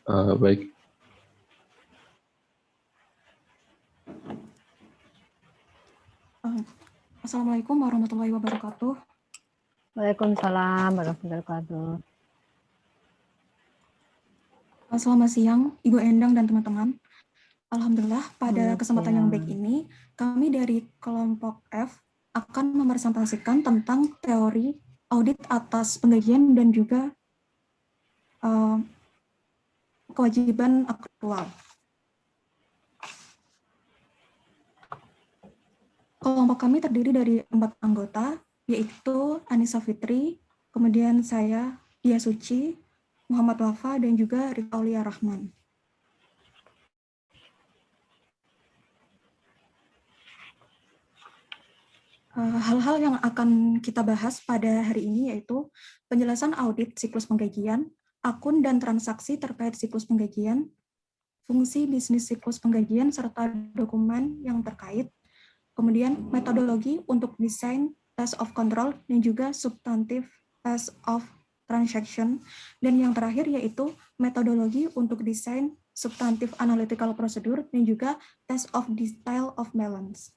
Baik. Assalamualaikum warahmatullahi wabarakatuh. Waalaikumsalam warahmatullahi wabarakatuh. Selamat siang, Ibu Endang dan teman-teman. Alhamdulillah, pada kesempatan yang baik ini, kami dari kelompok F akan mepresentasikan tentang teori audit atas penggajian dan juga kewajiban aktual. Kelompok kami terdiri dari 4 anggota, yaitu Anissa Fitri, kemudian saya, Dia Suci, Muhammad Wafa, dan juga Rifka Aulia Rahman. Hal-hal yang akan kita bahas pada hari ini yaitu penjelasan audit siklus penggajian, akun dan transaksi terkait siklus penggajian, fungsi bisnis siklus penggajian, serta dokumen yang terkait, kemudian metodologi untuk desain test of control dan juga substantif test of transaction, dan yang terakhir yaitu metodologi untuk desain substantif analytical procedure dan juga test of detail of balance.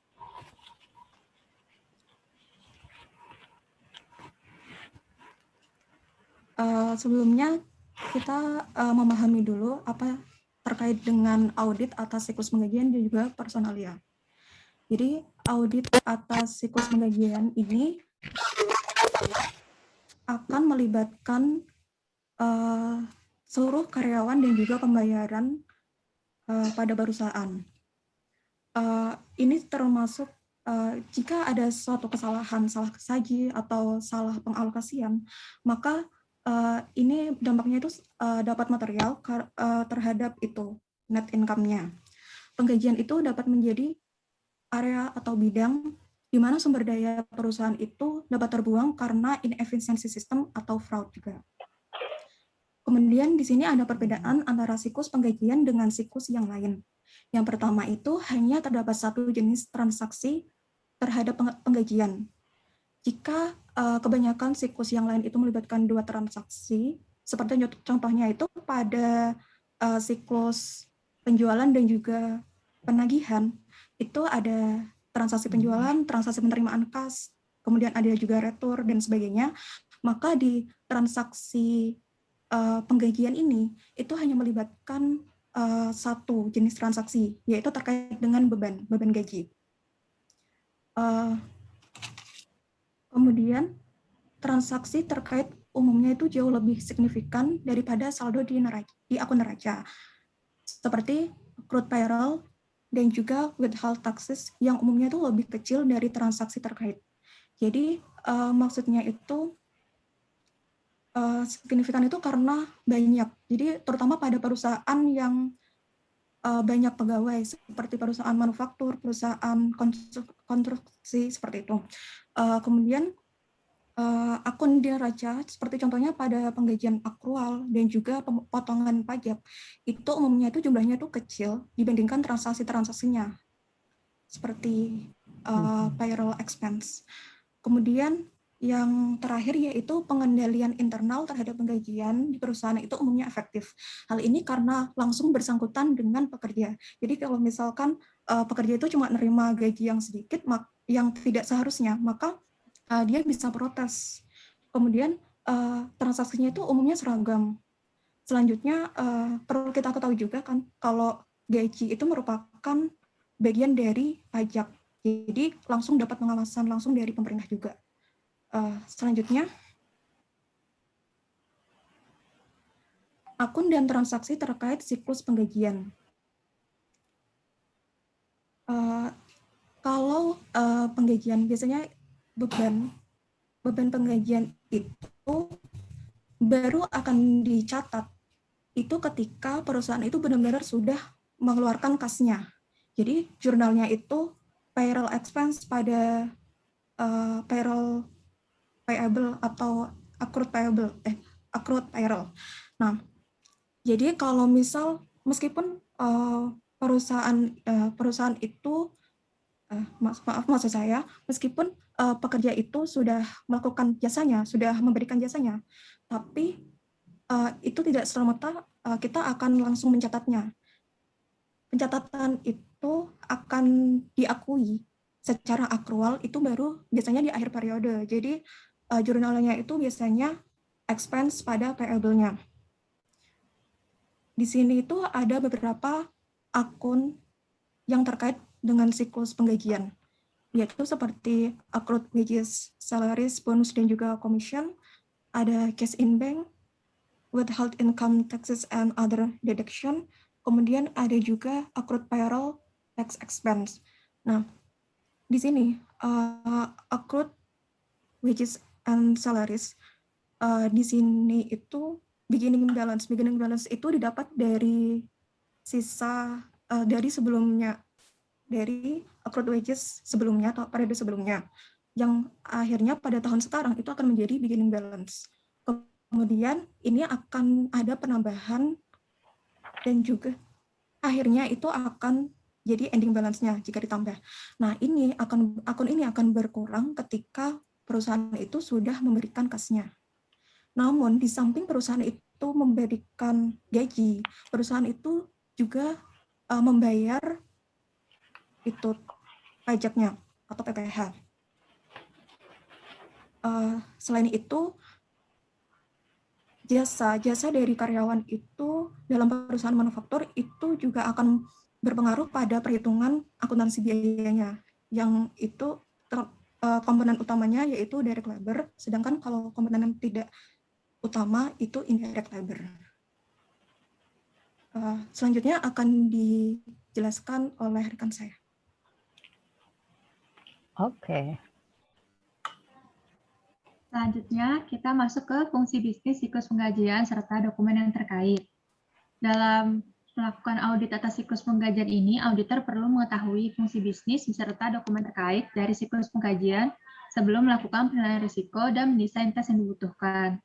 Sebelumnya kita memahami dulu apa terkait dengan audit atas siklus penggajian dan juga personalia. Jadi audit atas siklus penggajian ini akan melibatkan seluruh karyawan dan juga pembayaran pada perusahaan. Ini termasuk jika ada suatu kesalahan, salah kesaji atau salah pengalokasian, maka ini dampaknya itu dapat material terhadap itu net income-nya. Penggajian itu dapat menjadi area atau bidang di mana sumber daya perusahaan itu dapat terbuang karena inefisiensi sistem atau fraud juga. Kemudian di sini ada perbedaan antara siklus penggajian dengan siklus yang lain. Yang pertama itu hanya terdapat satu jenis transaksi terhadap penggajian. Jika kebanyakan siklus yang lain itu melibatkan 2 transaksi, seperti contohnya itu pada siklus penjualan dan juga penagihan, itu ada transaksi penjualan, transaksi penerimaan kas, kemudian ada juga retur dan sebagainya, maka di transaksi penggajian ini itu hanya melibatkan satu jenis transaksi, yaitu terkait dengan beban gaji. Kemudian transaksi terkait umumnya itu jauh lebih signifikan daripada saldo di akun neraca, seperti accrued payroll dan juga withheld taxes yang umumnya itu lebih kecil dari transaksi terkait. Jadi maksudnya itu signifikan itu karena banyak. Jadi terutama pada perusahaan yang banyak pegawai seperti perusahaan manufaktur, perusahaan konstruksi seperti itu. Kemudian akun di neraca seperti contohnya pada penggajian akrual dan juga potongan pajak itu umumnya itu jumlahnya itu kecil dibandingkan transaksi-transaksinya seperti payroll expense. Kemudian yang terakhir yaitu pengendalian internal terhadap penggajian di perusahaan itu umumnya efektif. Hal ini karena langsung bersangkutan dengan pekerja. Jadi kalau misalkan pekerja itu cuma nerima gaji yang sedikit, yang tidak seharusnya, maka dia bisa protes. Kemudian transaksinya itu umumnya seragam. Selanjutnya perlu kita ketahui juga kan kalau gaji itu merupakan bagian dari pajak. Jadi langsung dapat pengawasan langsung dari pemerintah juga. Selanjutnya, akun dan transaksi terkait siklus penggajian. Kalau penggajian biasanya beban penggajian itu baru akan dicatat itu ketika perusahaan itu benar-benar sudah mengeluarkan kasnya. Jadi jurnalnya itu payroll expense pada payroll payable atau accrued payroll. Nah, jadi kalau misal meskipun perusahaan itu maksud saya meskipun pekerja itu sudah melakukan jasanya, sudah memberikan jasanya, tapi itu tidak serta-merta kita akan langsung mencatatnya. Pencatatan itu akan diakui secara akrual itu baru biasanya di akhir periode. Jadi jurnalnya itu biasanya expense pada payable-nya. Di sini itu ada beberapa akun yang terkait dengan siklus penggajian, yaitu seperti accrued wages, salaries, bonus, dan juga commission, ada cash in bank, withheld income taxes and other deduction, kemudian ada juga accrued payroll tax expense. Nah, di sini accrued wages and salaries di sini itu beginning balance itu didapat dari sisa dari sebelumnya, dari accrued wages sebelumnya atau periode sebelumnya, yang akhirnya pada tahun sekarang itu akan menjadi beginning balance. Kemudian ini akan ada penambahan dan juga akhirnya itu akan jadi ending balance-nya jika ditambah. Nah, akun ini akan berkurang ketika perusahaan itu sudah memberikan kas-nya. Namun di samping perusahaan itu memberikan gaji, perusahaan itu juga membayar itu pajaknya atau PPh. Selain itu, jasa dari karyawan itu dalam perusahaan manufaktur itu juga akan berpengaruh pada perhitungan akuntansi biayanya, yang itu komponen utamanya yaitu direct labor, sedangkan kalau komponen yang tidak utama itu indirect labor. Selanjutnya akan dijelaskan oleh rekan saya. Oke. Selanjutnya, kita masuk ke fungsi bisnis siklus penggajian serta dokumen yang terkait. Dalam melakukan audit atas siklus penggajian ini, auditor perlu mengetahui fungsi bisnis beserta dokumen terkait dari siklus penggajian sebelum melakukan penilaian risiko dan mendesain tes yang dibutuhkan.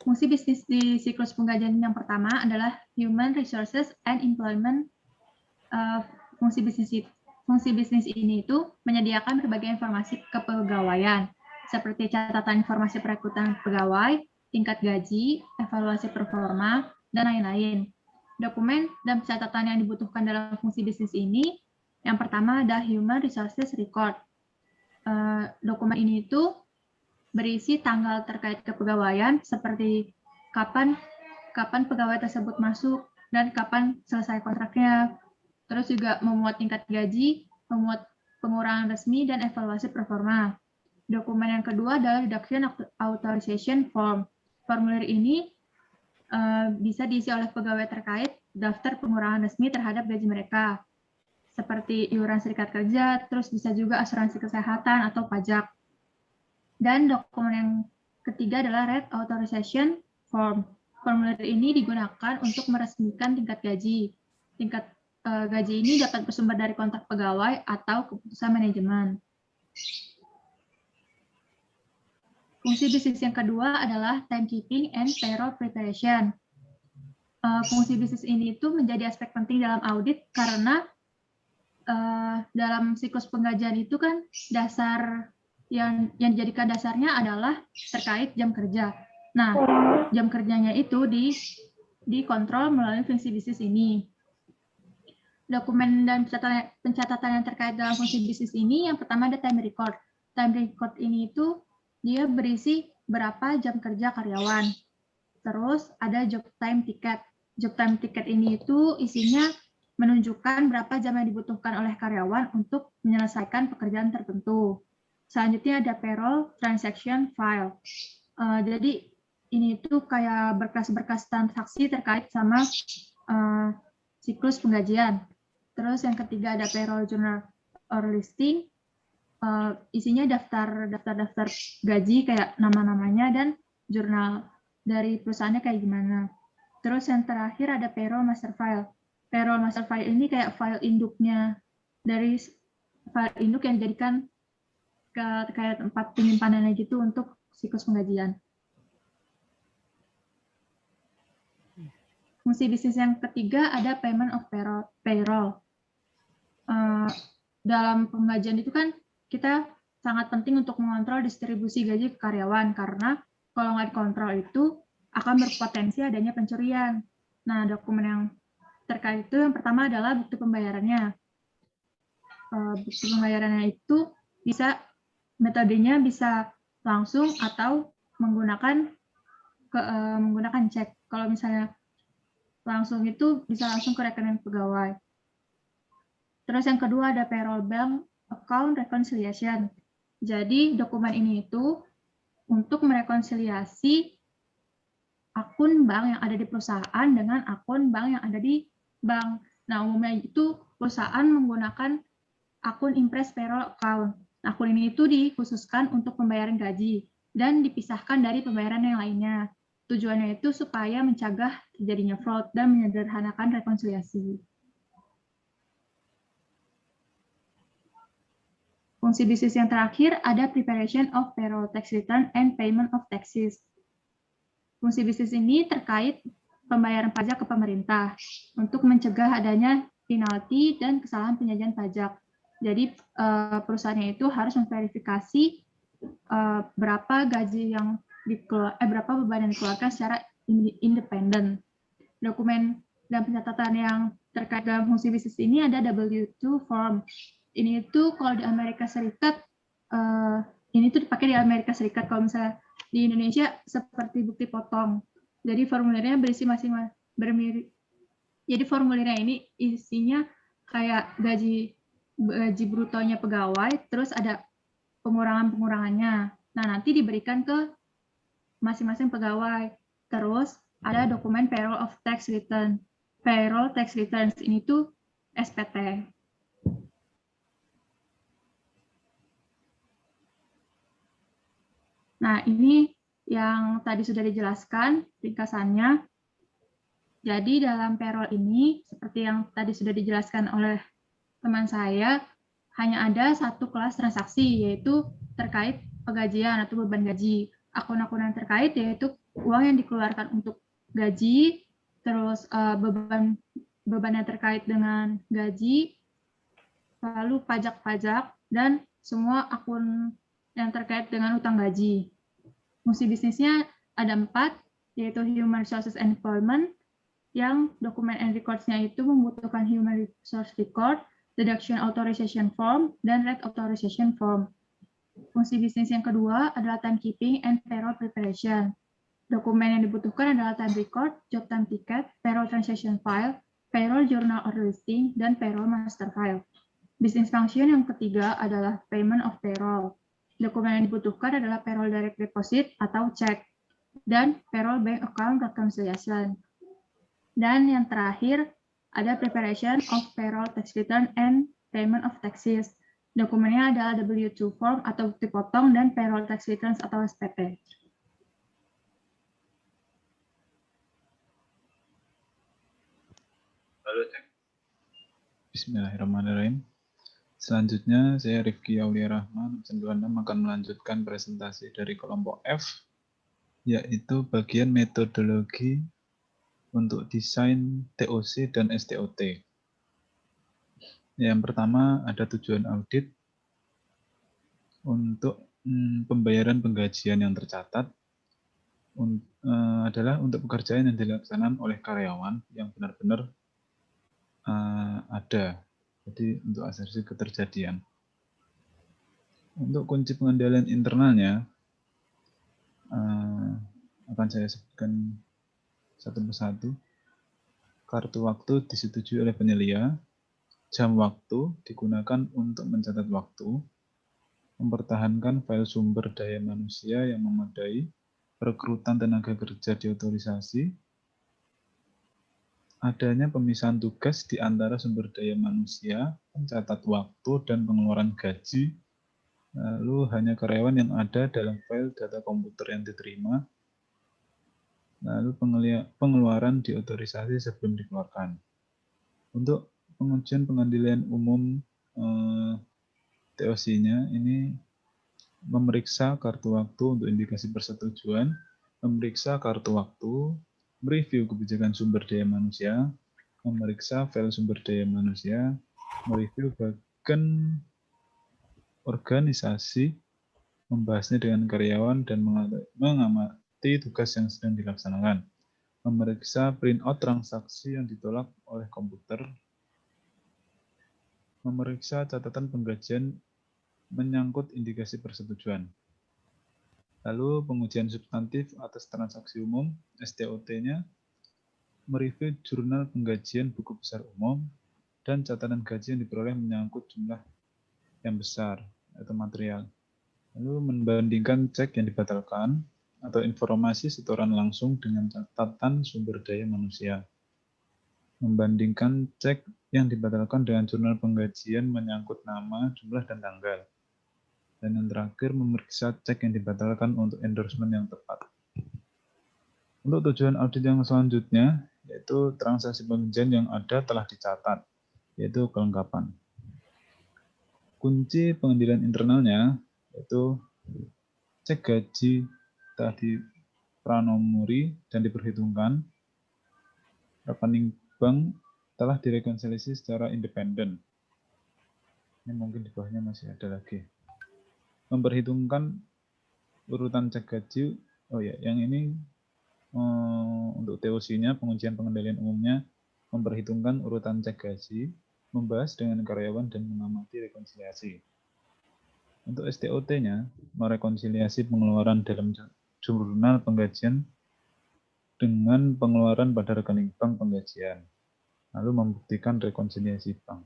Fungsi bisnis di siklus penggajian yang pertama adalah Human Resources and Employment. Fungsi bisnis ini itu menyediakan berbagai informasi kepegawaian, seperti catatan informasi perekrutan pegawai, tingkat gaji, evaluasi performa, dan lain-lain. Dokumen dan catatan yang dibutuhkan dalam fungsi bisnis ini, yang pertama ada Human Resources Record. Dokumen ini itu berisi tanggal terkait kepegawaian, seperti kapan pegawai tersebut masuk dan kapan selesai kontraknya. Terus juga memuat tingkat gaji, memuat pengurangan resmi, dan evaluasi performa. Dokumen yang kedua adalah Reduction Authorization Form. Formulir ini bisa diisi oleh pegawai terkait daftar pengurangan resmi terhadap gaji mereka, seperti iuran serikat kerja, terus bisa juga asuransi kesehatan atau pajak. Dan dokumen yang ketiga adalah Red Authorization Form. Formulir ini digunakan untuk meresmikan tingkat gaji. Tingkat gaji ini dapat bersumber dari kontrak pegawai atau keputusan manajemen. Fungsi bisnis yang kedua adalah timekeeping and payroll preparation. Fungsi bisnis ini itu menjadi aspek penting dalam audit karena dalam siklus penggajian itu kan dasar yang dijadikan dasarnya adalah terkait jam kerja. Nah, jam kerjanya itu dikontrol melalui fungsi bisnis ini. Dokumen dan pencatatan yang terkait dalam fungsi bisnis ini, yang pertama ada time record. Time record ini itu dia berisi berapa jam kerja karyawan. Terus ada job time ticket. Job time ticket ini itu isinya menunjukkan berapa jam yang dibutuhkan oleh karyawan untuk menyelesaikan pekerjaan tertentu. Selanjutnya ada payroll transaction file. Jadi ini itu kayak berkas-berkas transaksi terkait sama siklus penggajian. Terus yang ketiga ada payroll journal or listing, isinya daftar gaji kayak nama-namanya dan jurnal dari perusahaannya kayak gimana. Terus yang terakhir ada payroll master file. Payroll master file ini kayak file induknya dari file induk yang dijadikan kayak tempat penyimpanannya gitu untuk siklus penggajian. Fungsi bisnis yang ketiga ada payment of payroll. Dalam penggajian itu kan kita sangat penting untuk mengontrol distribusi gaji ke karyawan karena kalau nggak dikontrol itu akan berpotensi adanya pencurian. Nah, dokumen yang terkait itu yang pertama adalah bukti pembayarannya. Bukti pembayarannya itu metodenya bisa langsung atau menggunakan cek. Kalau misalnya langsung itu bisa langsung ke rekening pegawai. Terus yang kedua ada payroll bank account reconciliation. Jadi dokumen ini itu untuk merekonsiliasi akun bank yang ada di perusahaan dengan akun bank yang ada di bank. Nah, umumnya itu perusahaan menggunakan akun Impress Payroll Account. Akun ini itu dikhususkan untuk pembayaran gaji dan dipisahkan dari pembayaran yang lainnya. Tujuannya itu supaya mencegah terjadinya fraud dan menyederhanakan rekonsiliasi. Fungsi bisnis yang terakhir ada preparation of payroll tax return and payment of taxes. Fungsi bisnis ini terkait pembayaran pajak ke pemerintah untuk mencegah adanya penalti dan kesalahan penyajian pajak. Jadi perusahaannya itu harus memverifikasi berapa gaji yang berapa beban yang dikeluarkan secara independen. Dokumen dan pencatatan yang terkait dalam fungsi bisnis ini ada W2 form. Ini itu kalau di Amerika Serikat ini tuh dipakai di Amerika Serikat. Kalau misalnya di Indonesia seperti bukti potong. Jadi formulirnya berisi masing-masing bermirip. Jadi formulirnya ini isinya kayak gaji brutonya pegawai, terus ada pengurangan-pengurangannya. Nah, nanti diberikan ke masing-masing pegawai. Terus ada dokumen payroll of tax return. Payroll tax returns ini tuh SPT. Nah, ini yang tadi sudah dijelaskan ringkasannya. Jadi dalam payroll ini, seperti yang tadi sudah dijelaskan oleh teman saya, hanya ada satu kelas transaksi, yaitu terkait penggajian atau beban gaji. Akun-akun yang terkait yaitu uang yang dikeluarkan untuk gaji, terus beban yang terkait dengan gaji, lalu pajak-pajak, dan semua akun yang terkait dengan utang gaji. Fungsi bisnisnya ada 4, yaitu Human Resources and Employment, yang dokumen and records-nya itu membutuhkan Human Resource Record, Deduction Authorization Form, dan Rate Authorization Form. Fungsi bisnis yang kedua adalah Timekeeping and Payroll Preparation. Dokumen yang dibutuhkan adalah Time Record, Job Time Ticket, Payroll Transaction File, Payroll Journal Order Listing, dan Payroll Master File. Bisnis function yang ketiga adalah Payment of Payroll. Dokumen yang dibutuhkan adalah Payroll Direct Deposit atau cek, dan Payroll Bank Account Reconciliation. Dan yang terakhir ada Preparation of Payroll Tax Return and Payment of Taxes. Dokumennya adalah W2 form atau bukti potong dan Payroll Tax Returns atau SPT. Bismillahirrahmanirrahim. Selanjutnya, saya Rifki Aulia Rahman, 96 akan melanjutkan presentasi dari kelompok F, yaitu bagian metodologi untuk desain TOC dan STOT. Yang pertama, ada tujuan audit untuk pembayaran penggajian yang tercatat adalah untuk pekerjaan yang dilaksanakan oleh karyawan yang benar-benar ada. Jadi untuk asumsi keterjadian. Untuk kunci pengendalian internalnya akan saya sebutkan satu persatu. Kartu waktu disetujui oleh penyelia. Jam waktu digunakan untuk mencatat waktu. Mempertahankan file sumber daya manusia yang memadai. Rekrutan tenaga kerja diotorisasi. Adanya pemisahan tugas di antara sumber daya manusia, pencatat waktu, dan pengeluaran gaji, lalu hanya karyawan yang ada dalam file data komputer yang diterima, lalu pengeluaran diotorisasi sebelum dikeluarkan. Untuk pengujian pengadilan umum TOC-nya, ini memeriksa kartu waktu untuk indikasi persetujuan, memeriksa kartu waktu, mereview kebijakan sumber daya manusia, memeriksa file sumber daya manusia, mereview bagian organisasi, membahasnya dengan karyawan, dan mengikuti tugas yang sedang dilaksanakan. Memeriksa printout transaksi yang ditolak oleh komputer. Memeriksa catatan penggajian menyangkut indikasi persetujuan. Lalu pengujian substantif atas transaksi umum, STOT-nya, mereview jurnal penggajian buku besar umum, dan catatan gaji yang diperoleh menyangkut jumlah yang besar atau material. Lalu membandingkan cek yang dibatalkan atau informasi setoran langsung dengan catatan sumber daya manusia. Membandingkan cek yang dibatalkan dengan jurnal penggajian menyangkut nama, jumlah, dan tanggal. Dan yang terakhir, memeriksa cek yang dibatalkan untuk endorsement yang tepat. Untuk tujuan audit yang selanjutnya, yaitu transaksi pengajian yang ada telah dicatat, yaitu kelengkapan. Kunci pengendalian internalnya, yaitu cek gaji telah dipranomori dan diperhitungkan, rekening bank telah direkonsiliasi secara independen. Ini mungkin di bawahnya masih ada lagi. Memperhitungkan urutan cek gaji, yang ini untuk TOC-nya, pengujian pengendalian umumnya, memperhitungkan urutan cek gaji, membahas dengan karyawan dan mengamati rekonsiliasi. Untuk STOT-nya, merekonsiliasi pengeluaran dalam jurnal penggajian dengan pengeluaran pada rekening bank penggajian, lalu membuktikan rekonsiliasi bank.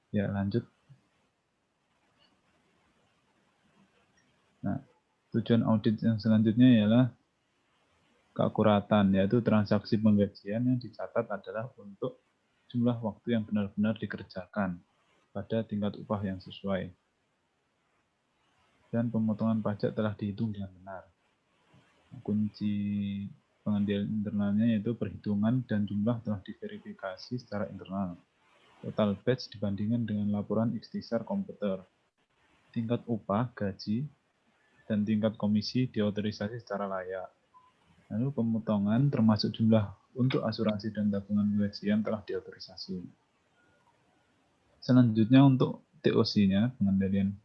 Ya, lanjut. Nah, tujuan audit yang selanjutnya ialah keakuratan, yaitu transaksi penggajian yang dicatat adalah untuk jumlah waktu yang benar-benar dikerjakan pada tingkat upah yang sesuai. Dan pemotongan pajak telah dihitung dengan benar. Kunci pengendalian internalnya yaitu perhitungan dan jumlah telah diverifikasi secara internal. Total batch dibandingkan dengan laporan ikhtisar komputer. Tingkat upah, gaji, dan tingkat komisi diotorisasi secara layak. Lalu pemotongan termasuk jumlah untuk asuransi dan tabungan gajian telah diotorisasi. Selanjutnya untuk TOC-nya, pengendalian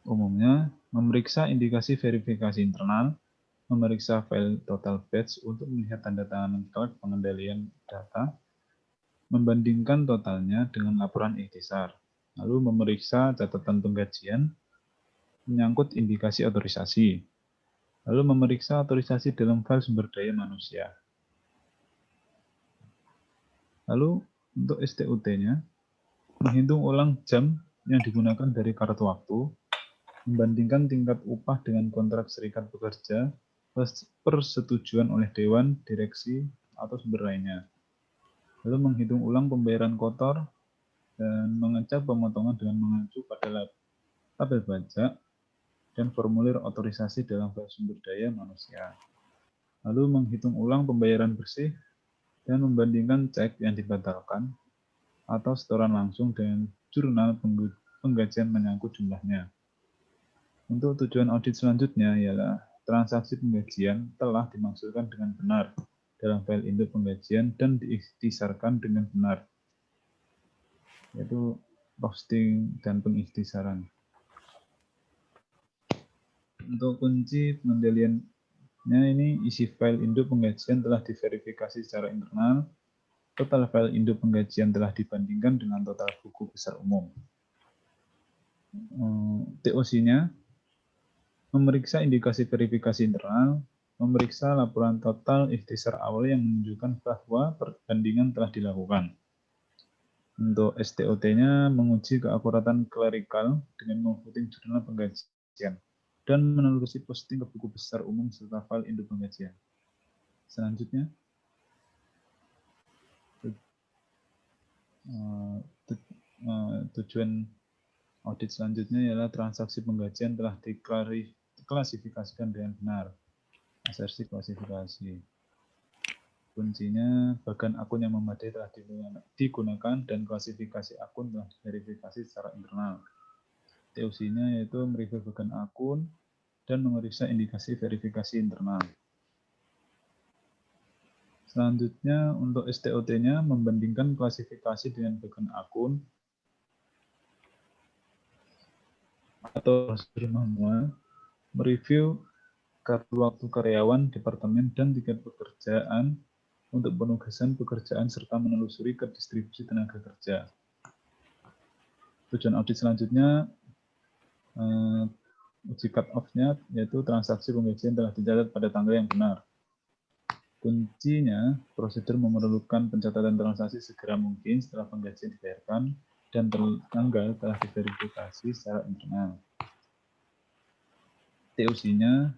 umumnya, memeriksa indikasi verifikasi internal, memeriksa file total batch untuk melihat tanda tangan clerk pengendalian data, membandingkan totalnya dengan laporan ikhtisar, lalu memeriksa catatan penggajian, menyangkut indikasi otorisasi, lalu memeriksa otorisasi dalam file sumber daya manusia. Lalu untuk STUT-nya, menghitung ulang jam yang digunakan dari kartu waktu, membandingkan tingkat upah dengan kontrak serikat pekerja, persetujuan oleh dewan, direksi, atau sumber lainnya. Lalu menghitung ulang pembayaran kotor, dan mengecek pemotongan dengan mengacu pada tabel pajak dan formulir otorisasi dalam file sumber daya manusia. Lalu menghitung ulang pembayaran bersih dan membandingkan cek yang dibatalkan atau setoran langsung dengan jurnal penggajian menyangkut jumlahnya. Untuk tujuan audit selanjutnya ialah transaksi penggajian telah dimaksudkan dengan benar dalam file induk penggajian dan diikhtisarkan dengan benar, yaitu posting dan pengikhtisaran. Untuk kunci pengendaliannya ini isi file induk penggajian telah diverifikasi secara internal, total file induk penggajian telah dibandingkan dengan total buku besar umum. TOC-nya memeriksa indikasi verifikasi internal, memeriksa laporan total ikhtisar awal yang menunjukkan bahwa perbandingan telah dilakukan. Untuk STOT-nya menguji keakuratan klerikal dengan memvoting jurnal penggajian dan menelusuri posting ke buku besar umum serta file induk penggajian. Selanjutnya, tujuan audit selanjutnya ialah transaksi penggajian telah diklasifikasikan dengan benar. Asersi klasifikasi. Kuncinya, bagan akun yang memadai telah digunakan dan klasifikasi akun telah diverifikasi secara internal. TOC-nya yaitu mereview bagan akun dan memeriksa indikasi verifikasi internal. Selanjutnya, untuk STOT-nya membandingkan klasifikasi dengan bagan akun atau prosedur manual, mereview kartu waktu karyawan, departemen, dan tiket pekerjaan untuk penugasan pekerjaan serta menelusuri ke distribusi tenaga kerja. Tujuan audit selanjutnya, uji cut-off-nya, yaitu transaksi penggajian telah dicatat pada tanggal yang benar. Kuncinya, prosedur memerlukan pencatatan transaksi segera mungkin setelah penggajian dibayarkan dan tanggal telah diverifikasi secara internal. TUC-nya,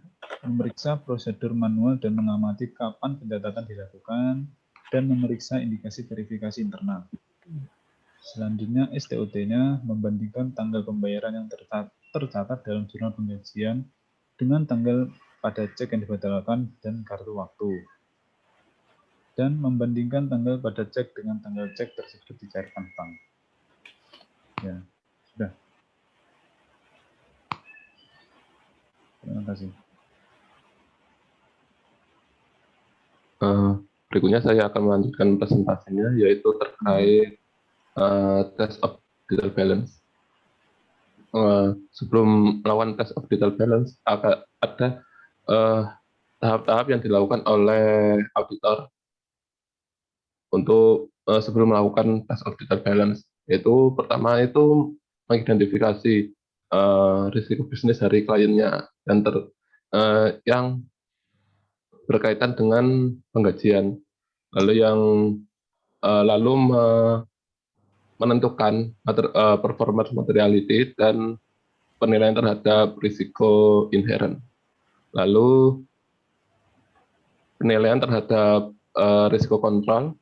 memeriksa prosedur manual dan mengamati kapan pencatatan dilakukan dan memeriksa indikasi verifikasi internal. Selanjutnya, STOT-nya membandingkan tanggal pembayaran yang tercatat dalam jurnal penggajian dengan tanggal pada cek yang dibatalkan dan kartu waktu. Dan membandingkan tanggal pada cek dengan tanggal cek tersebut dicairkan bank. Ya, sudah. Terima kasih. Berikutnya saya akan melanjutkan presentasinya, yaitu terkait test of detail balance. Sebelum melakukan test of detail balance, ada tahap-tahap yang dilakukan oleh auditor untuk sebelum melakukan test of detail balance. Yaitu pertama itu mengidentifikasi risiko bisnis dari kliennya dan yang berkaitan dengan penggajian, lalu menentukan performance materiality dan penilaian terhadap risiko inherent, lalu penilaian terhadap risiko control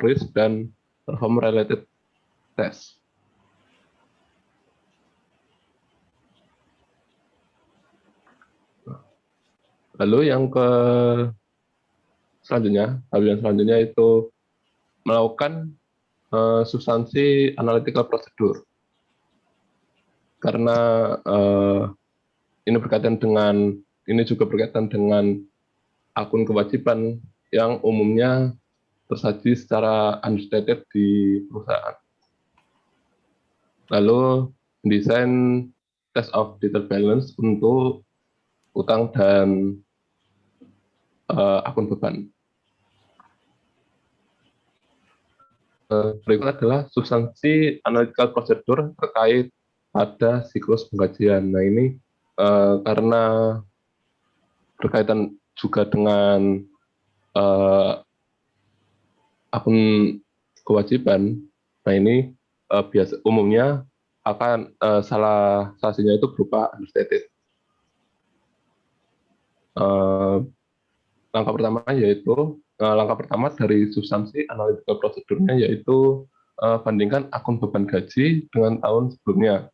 risk, dan perform related test. Lalu yang selanjutnya itu melakukan substansi analytical procedure. Karena ini juga berkaitan dengan akun kewajiban yang umumnya tersaji secara unstated di perusahaan. Lalu desain test of detail balance untuk utang dan akun beban. Berikut adalah substansi analytical procedure terkait pada siklus penggajian. Nah, ini karena berkaitan juga dengan akun kewajiban. Nah, ini umumnya akan salah satunya itu berupa unstated. Langkah pertama dari substansi analytical procedure-nya yaitu bandingkan akun beban gaji dengan tahun sebelumnya.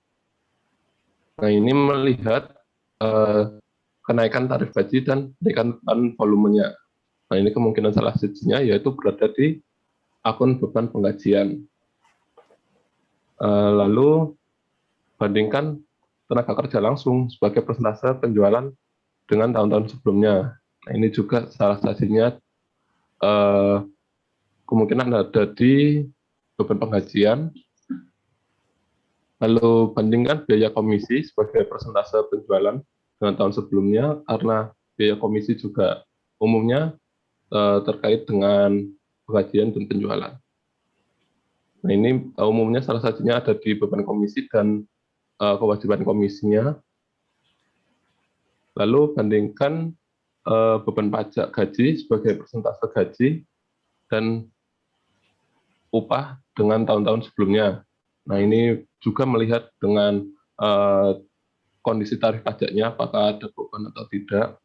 Nah, ini melihat kenaikan tarif gaji dan kenaikan volumenya. Nah, ini kemungkinan salah satunya yaitu berada di akun beban penggajian. Lalu bandingkan tenaga kerja langsung sebagai persentase penjualan dengan tahun-tahun sebelumnya. Nah, ini juga salah satunya kemungkinan ada di beban penggajian. Lalu bandingkan biaya komisi sebagai persentase penjualan dengan tahun sebelumnya, karena biaya komisi juga umumnya terkait dengan penggajian dan penjualan. Nah, ini umumnya salah satunya ada di beban komisi dan kewajiban komisinya. Lalu bandingkan beban pajak gaji sebagai persentase gaji dan upah dengan tahun-tahun sebelumnya. Nah, ini juga melihat dengan kondisi tarif pajaknya, apakah ada perubahan atau tidak.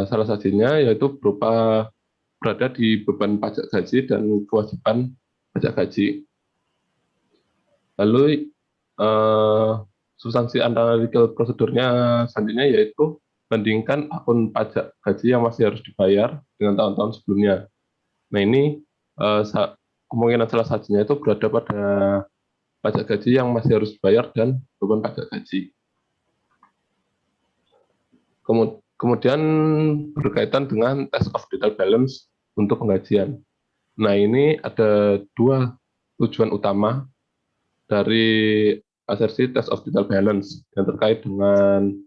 Salah satunya yaitu berupa berada di beban pajak gaji dan kewajiban pajak gaji. Lalu substansi analytical prosedurnya selanjutnya yaitu bandingkan akun pajak gaji yang masih harus dibayar dengan tahun-tahun sebelumnya. Nah, ini kemungkinan salah satunya itu berada pada pajak gaji yang masih harus dibayar dan beban pajak gaji. Kemudian berkaitan dengan test of detail balance untuk penggajian. Nah, ini ada dua tujuan utama dari asersi test of detail balance yang terkait dengan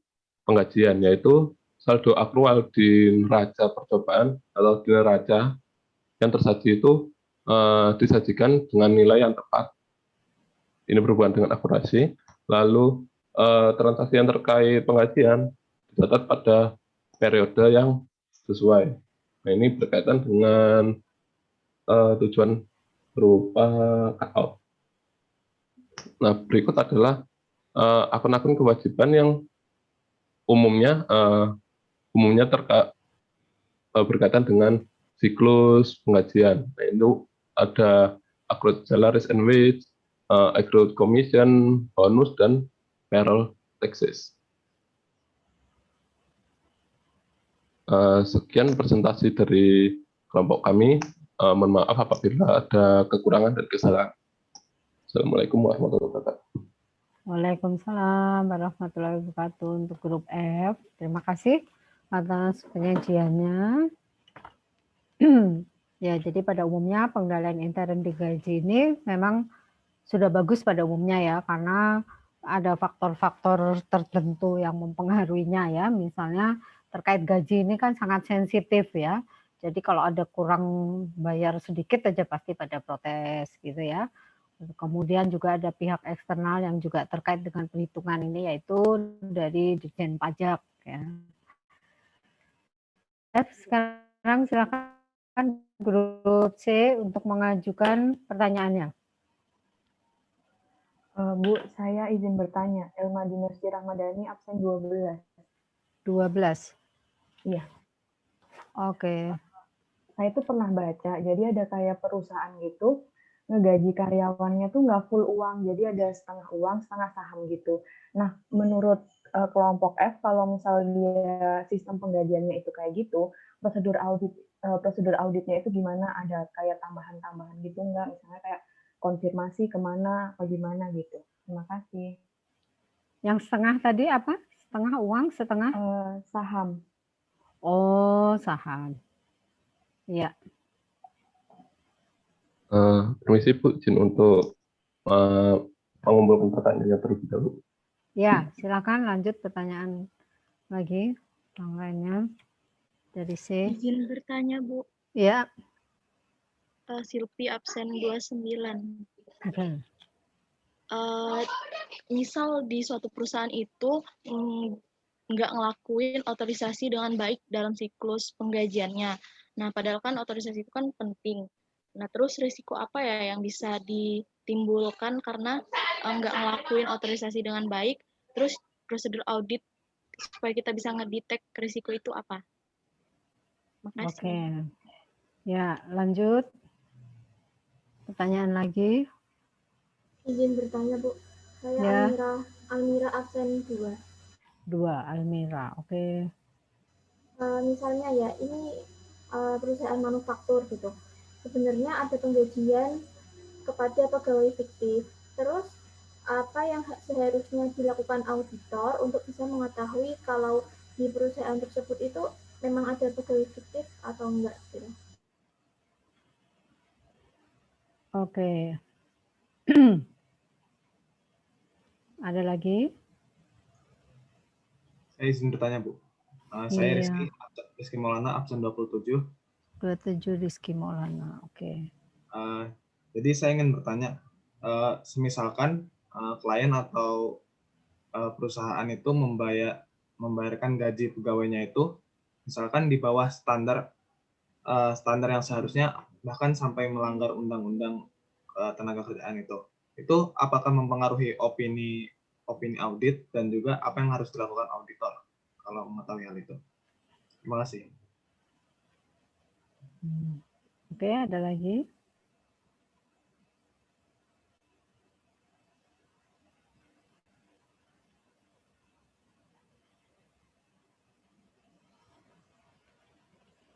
penggajian, yaitu saldo akrual di neraca percobaan atau di neraca yang tersaji itu disajikan dengan nilai yang tepat. Ini berhubungan dengan akurasi. Lalu transaksi yang terkait penggajian dicatat pada periode yang sesuai. Nah, ini berkaitan dengan tujuan berupa cut-out. Nah, berikut adalah akun-akun kewajiban yang umumnya berkaitan dengan siklus penggajian. Nah, itu ada accrued salaries and wage, accrued commission, bonus, dan payroll taxes. Sekian presentasi dari kelompok kami. Mohon maaf apabila ada kekurangan dan kesalahan. Assalamualaikum warahmatullahi wabarakatuh. Waalaikumsalam warahmatullahi wabarakatuh untuk grup F. Terima kasih atas penyajiannya. Ya, jadi pada umumnya pengendalian intern di gaji ini memang sudah bagus pada umumnya ya, karena ada faktor-faktor tertentu yang mempengaruhinya ya. Misalnya terkait gaji ini kan sangat sensitif ya. Jadi kalau ada kurang bayar sedikit aja pasti pada protes gitu ya. Kemudian juga ada pihak eksternal yang juga terkait dengan perhitungan ini, yaitu dari Ditjen Pajak ya. Sekarang silakan grup C untuk mengajukan pertanyaannya. Bu, saya izin bertanya. Elma Dinasti Ramadhani absen 12. 12. Iya. Oke. Saya tuh pernah baca, jadi ada kayak perusahaan gitu, ngegaji karyawannya tuh nggak full uang, jadi ada setengah uang, setengah saham gitu. Nah, menurut kelompok F, kalau misalnya sistem penggajiannya itu kayak gitu, prosedur auditnya itu gimana? Ada kayak tambahan-tambahan gitu nggak? Misalnya kayak konfirmasi kemana, apa gimana gitu. Terima kasih. Yang setengah tadi apa? Setengah uang, setengah? Saham. Oh, saham. Iya. Permisi Bu, izin untuk mengumpulkan pertanyaannya terlebih dahulu. Ya, silakan lanjut pertanyaan lagi yang lainnya dari C. Izin bertanya Bu. Ya. Silpi absen 29. Oke. Misal di suatu perusahaan itu nggak ngelakuin otorisasi dengan baik dalam siklus penggajiannya. Nah, padahal kan otorisasi itu kan penting. Nah, terus risiko apa ya yang bisa ditimbulkan karena nggak ngelakuin otorisasi dengan baik, terus prosedur audit supaya kita bisa ngedetect risiko itu apa? Makasih. Oke. Ya, lanjut. Pertanyaan lagi. Izin bertanya, Bu. Saya Ya. Almira absen 2. 2, Almira. Oke. Misalnya ya, ini perusahaan manufaktur gitu. Sebenarnya ada penggajian kepada pegawai fiktif. Terus apa yang seharusnya dilakukan auditor untuk bisa mengetahui kalau di perusahaan tersebut itu memang ada pegawai fiktif atau enggak gitu. Oke. Ada lagi? Saya izin bertanya, Bu. Saya Rizky Maulana, absen 27. 27 Rizky Maulana, oke. Jadi saya ingin bertanya, semisalkan klien atau perusahaan itu membayarkan gaji pegawainya itu, misalkan di bawah standar yang seharusnya, bahkan sampai melanggar undang-undang tenaga kerjaan itu apakah mempengaruhi opini audit dan juga apa yang harus dilakukan auditor kalau mengetahui hal itu? Terima kasih. Oke, ada lagi?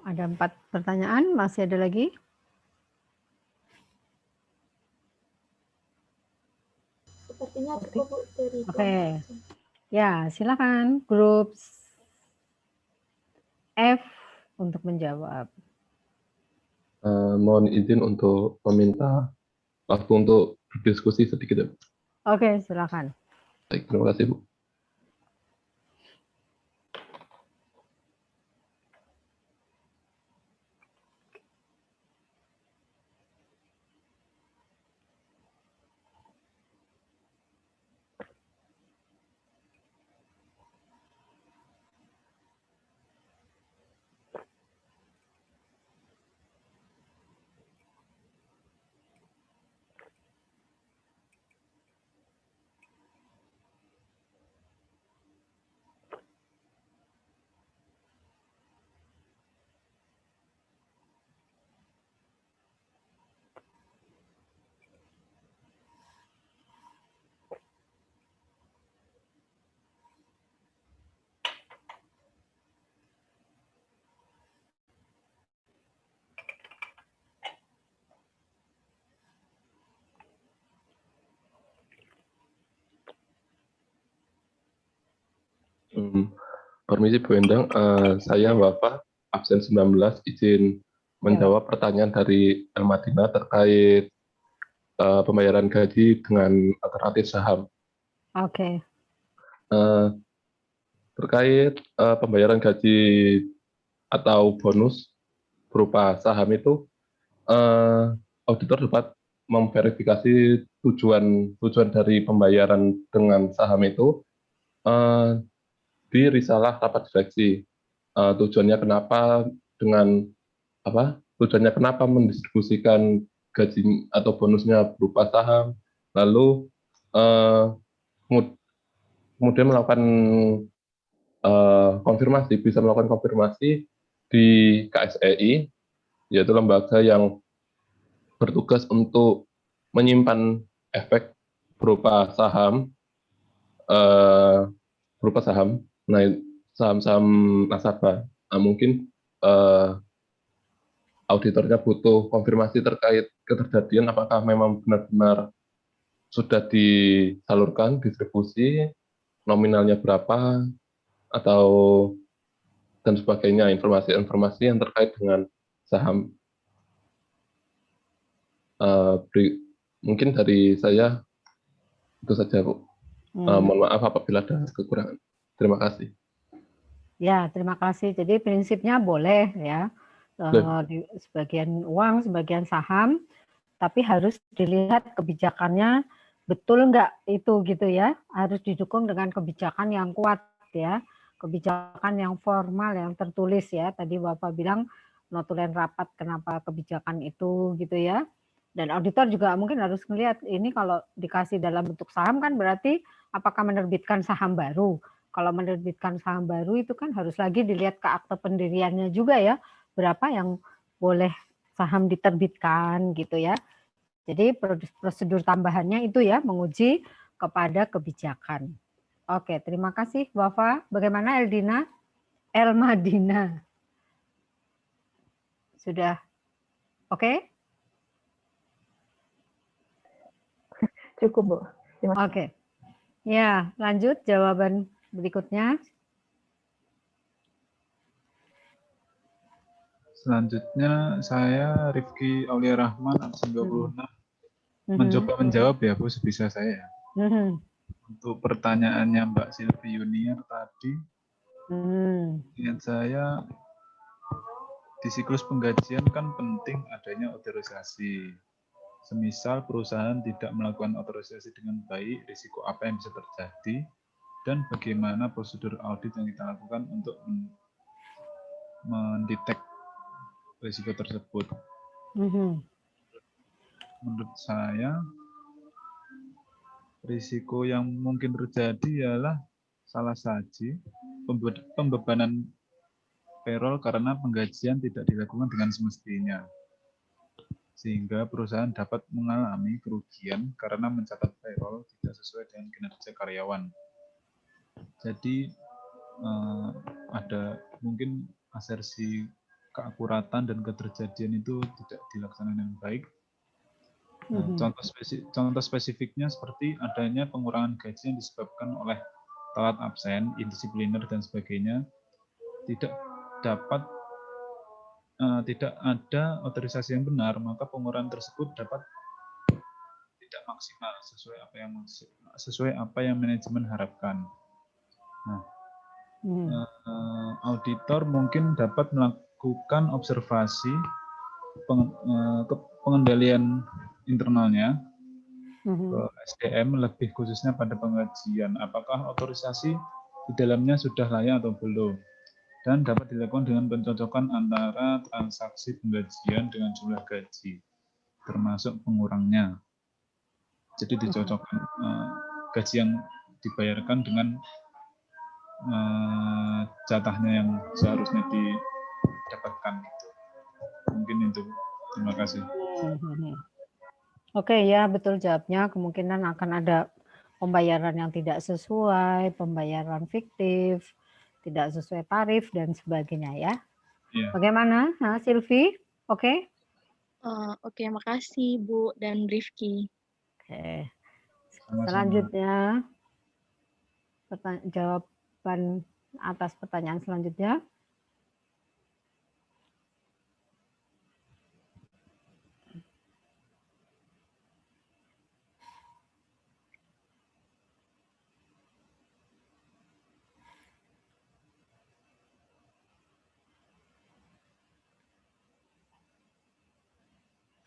Ada 4 pertanyaan, masih ada lagi? Sepertinya cukup dari Oke. Ya, silakan grup F untuk menjawab. Mohon izin untuk meminta waktu untuk berdiskusi sedikit ya. Oke, silakan. Baik, terima kasih Bu. Permisi Bu Endang, saya Wafa, absen 19, izin menjawab pertanyaan dari Elmadina terkait pembayaran gaji dengan alternatif saham. Oke. Terkait pembayaran gaji atau bonus berupa saham itu, auditor dapat memverifikasi tujuan dari pembayaran dengan saham itu di risalah rapat seleksi. Tujuannya kenapa tujuannya kenapa mendistribusikan gaji atau bonusnya berupa saham, lalu kemudian melakukan bisa melakukan konfirmasi di KSEI, yaitu lembaga yang bertugas untuk menyimpan efek berupa saham, nah saham-saham nasabah. Nah, mungkin auditornya butuh konfirmasi terkait keterjadian apakah memang benar-benar sudah disalurkan distribusi, nominalnya berapa, atau dan sebagainya, informasi-informasi yang terkait dengan saham. Mungkin dari saya itu saja, Bu. Mohon maaf apabila ada kekurangan. Terima kasih. Ya, terima kasih. Jadi prinsipnya boleh ya, di sebagian uang, sebagian saham, tapi harus dilihat kebijakannya betul enggak itu gitu ya. Harus didukung dengan kebijakan yang kuat ya, kebijakan yang formal, yang tertulis ya. Tadi Bapak bilang notulen rapat kenapa kebijakan itu gitu ya. Dan auditor juga mungkin harus melihat ini kalau dikasih dalam bentuk saham kan berarti apakah menerbitkan saham baru. Kalau menerbitkan saham baru itu kan harus lagi dilihat ke akte pendiriannya juga ya. Berapa yang boleh saham diterbitkan gitu ya. Jadi prosedur tambahannya itu ya menguji kepada kebijakan. Oke, terima kasih Wafa. Bagaimana Eldina? Elmadina. Sudah oke? Cukup, Bu. Oke. Ya, lanjut jawaban berikutnya. Selanjutnya saya Rifki Aulia Rahman, absen 26. Mencoba menjawab ya Bu, sebisa saya. Untuk pertanyaannya Mbak Silvi Yuniar tadi, ingat saya di siklus penggajian kan penting adanya otorisasi. Semisal perusahaan tidak melakukan otorisasi dengan baik, risiko apa yang bisa terjadi, dan bagaimana prosedur audit yang kita lakukan untuk mendetek risiko tersebut. Menurut saya, risiko yang mungkin terjadi ialah salah saji pembebanan payroll karena penggajian tidak dilakukan dengan semestinya, sehingga perusahaan dapat mengalami kerugian karena mencatat payroll tidak sesuai dengan kinerja karyawan. Jadi ada mungkin asersi keakuratan dan keterjadian itu tidak dilaksanakan dengan baik. Contoh spesifiknya seperti adanya pengurangan gaji yang disebabkan oleh telat absen, indisipliner dan sebagainya, tidak ada otorisasi yang benar, maka pengurangan tersebut dapat tidak maksimal sesuai apa yang manajemen harapkan. Nah, auditor mungkin dapat melakukan observasi pengendalian internalnya ke SDM, lebih khususnya pada penggajian. Apakah otorisasi di dalamnya sudah layak atau belum? Dan dapat dilakukan dengan pencocokan antara transaksi penggajian dengan jumlah gaji, termasuk pengurangnya. Jadi dicocokkan gaji yang dibayarkan dengan jatahnya yang seharusnya didapatkan. Mungkin itu. Terima kasih. Oke ya, betul jawabnya. Kemungkinan akan ada pembayaran yang tidak sesuai, pembayaran fiktif, tidak sesuai tarif dan sebagainya ya. Bagaimana, Silvi? Oke? Oke, makasih Bu dan Rifki. Oke. Selanjutnya jawab jawaban atas pertanyaan selanjutnya.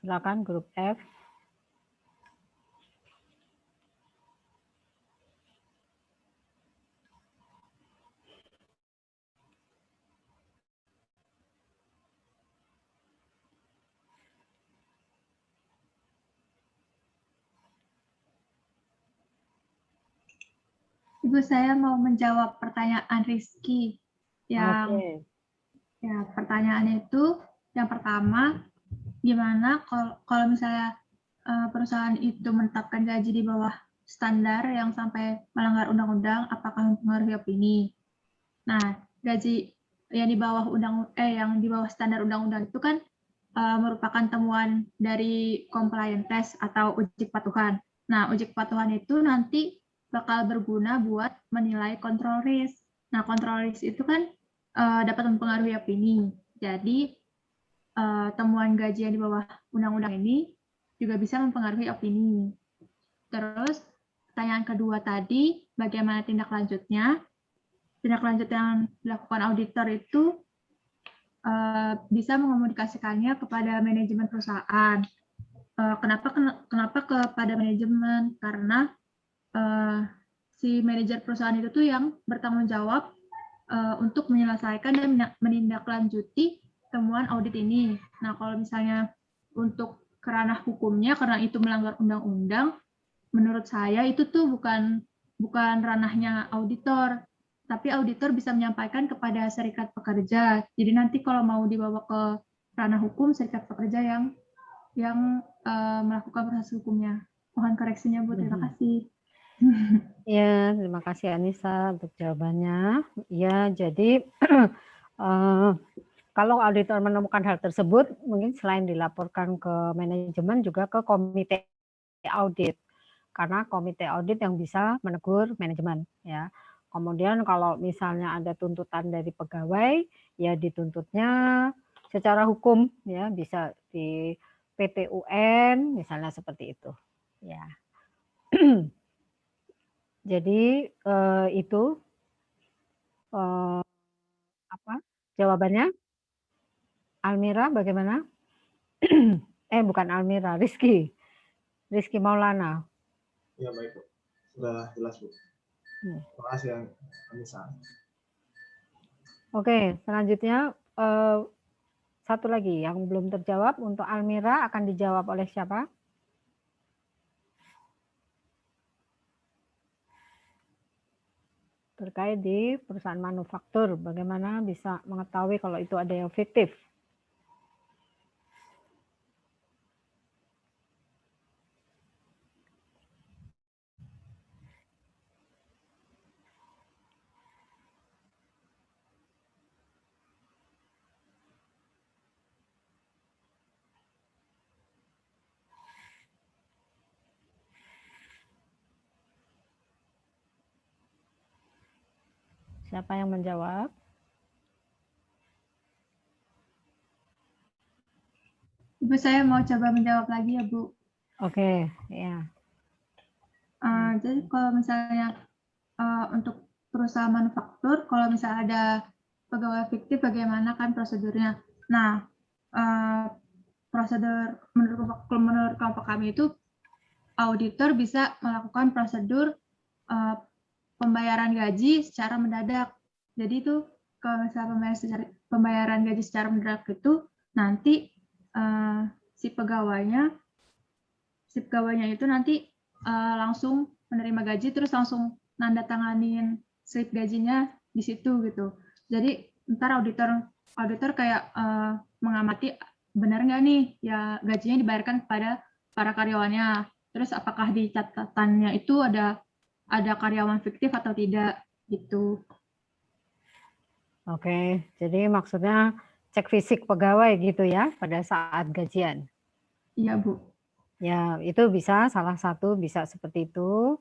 Silakan grup F. Ibu, saya mau menjawab pertanyaan Rizky. Yang ya, pertanyaannya itu yang pertama, gimana kalau misalnya perusahaan itu menetapkan gaji di bawah standar yang sampai melanggar undang-undang, apakah mempengaruhi opini? Nah, gaji yang di bawah yang di bawah standar undang-undang itu kan merupakan temuan dari compliance test atau uji kepatuhan. Nah, uji kepatuhan itu nanti bakal berguna buat menilai control risk. Nah, control risk itu kan dapat mempengaruhi opini. Jadi, temuan gaji yang di bawah undang-undang ini juga bisa mempengaruhi opini. Terus, pertanyaan kedua tadi, bagaimana tindak lanjutnya? Tindak lanjut yang dilakukan auditor itu bisa mengomunikasikannya kepada manajemen perusahaan. Kenapa kepada manajemen? Karena si manajer perusahaan itu tuh yang bertanggung jawab untuk menyelesaikan dan menindaklanjuti temuan audit ini. Nah, kalau misalnya untuk kerana hukumnya, karena itu melanggar undang-undang, menurut saya itu tuh bukan ranahnya auditor, tapi auditor bisa menyampaikan kepada serikat pekerja. Jadi nanti kalau mau dibawa ke ranah hukum, serikat pekerja yang melakukan proses hukumnya. Mohon koreksinya, Bu. Terima kasih. Ya, terima kasih Anissa untuk jawabannya. Ya, jadi kalau auditor menemukan hal tersebut, mungkin selain dilaporkan ke manajemen juga ke komite audit, karena komite audit yang bisa menegur manajemen. Ya, kemudian kalau misalnya ada tuntutan dari pegawai, ya dituntutnya secara hukum, ya bisa di PT UN, misalnya seperti itu. Ya. Jadi itu apa jawabannya? Almira bagaimana? Bukan Almira, Rizky Maulana. Ya baik, Bu. Sudah jelas, Bu. Terima kasih, Anissa. Oke, selanjutnya satu lagi yang belum terjawab untuk Almira akan dijawab oleh siapa? Terkait di perusahaan manufaktur, bagaimana bisa mengetahui kalau itu ada yang fiktif? Siapa yang menjawab? Ibu, saya mau coba menjawab lagi ya, Bu. Oke, ya. Jadi kalau misalnya untuk perusahaan manufaktur, kalau misalnya ada pegawai fiktif, bagaimana kan prosedurnya? Nah, prosedur menurut kelompok kami itu auditor bisa melakukan prosedur pembayaran gaji secara mendadak. Jadi itu kalau misalnya pembayaran gaji secara mendadak itu nanti si pegawainya itu nanti langsung menerima gaji terus langsung nanda tanganin slip gajinya di situ gitu. Jadi ntar auditor kayak mengamati benar nggak nih ya gajinya dibayarkan kepada para karyawannya. Terus apakah di catatannya itu ada karyawan fiktif atau tidak gitu. Oke, jadi maksudnya cek fisik pegawai gitu ya pada saat gajian. Iya, Bu. Ya, itu bisa salah satu bisa seperti itu.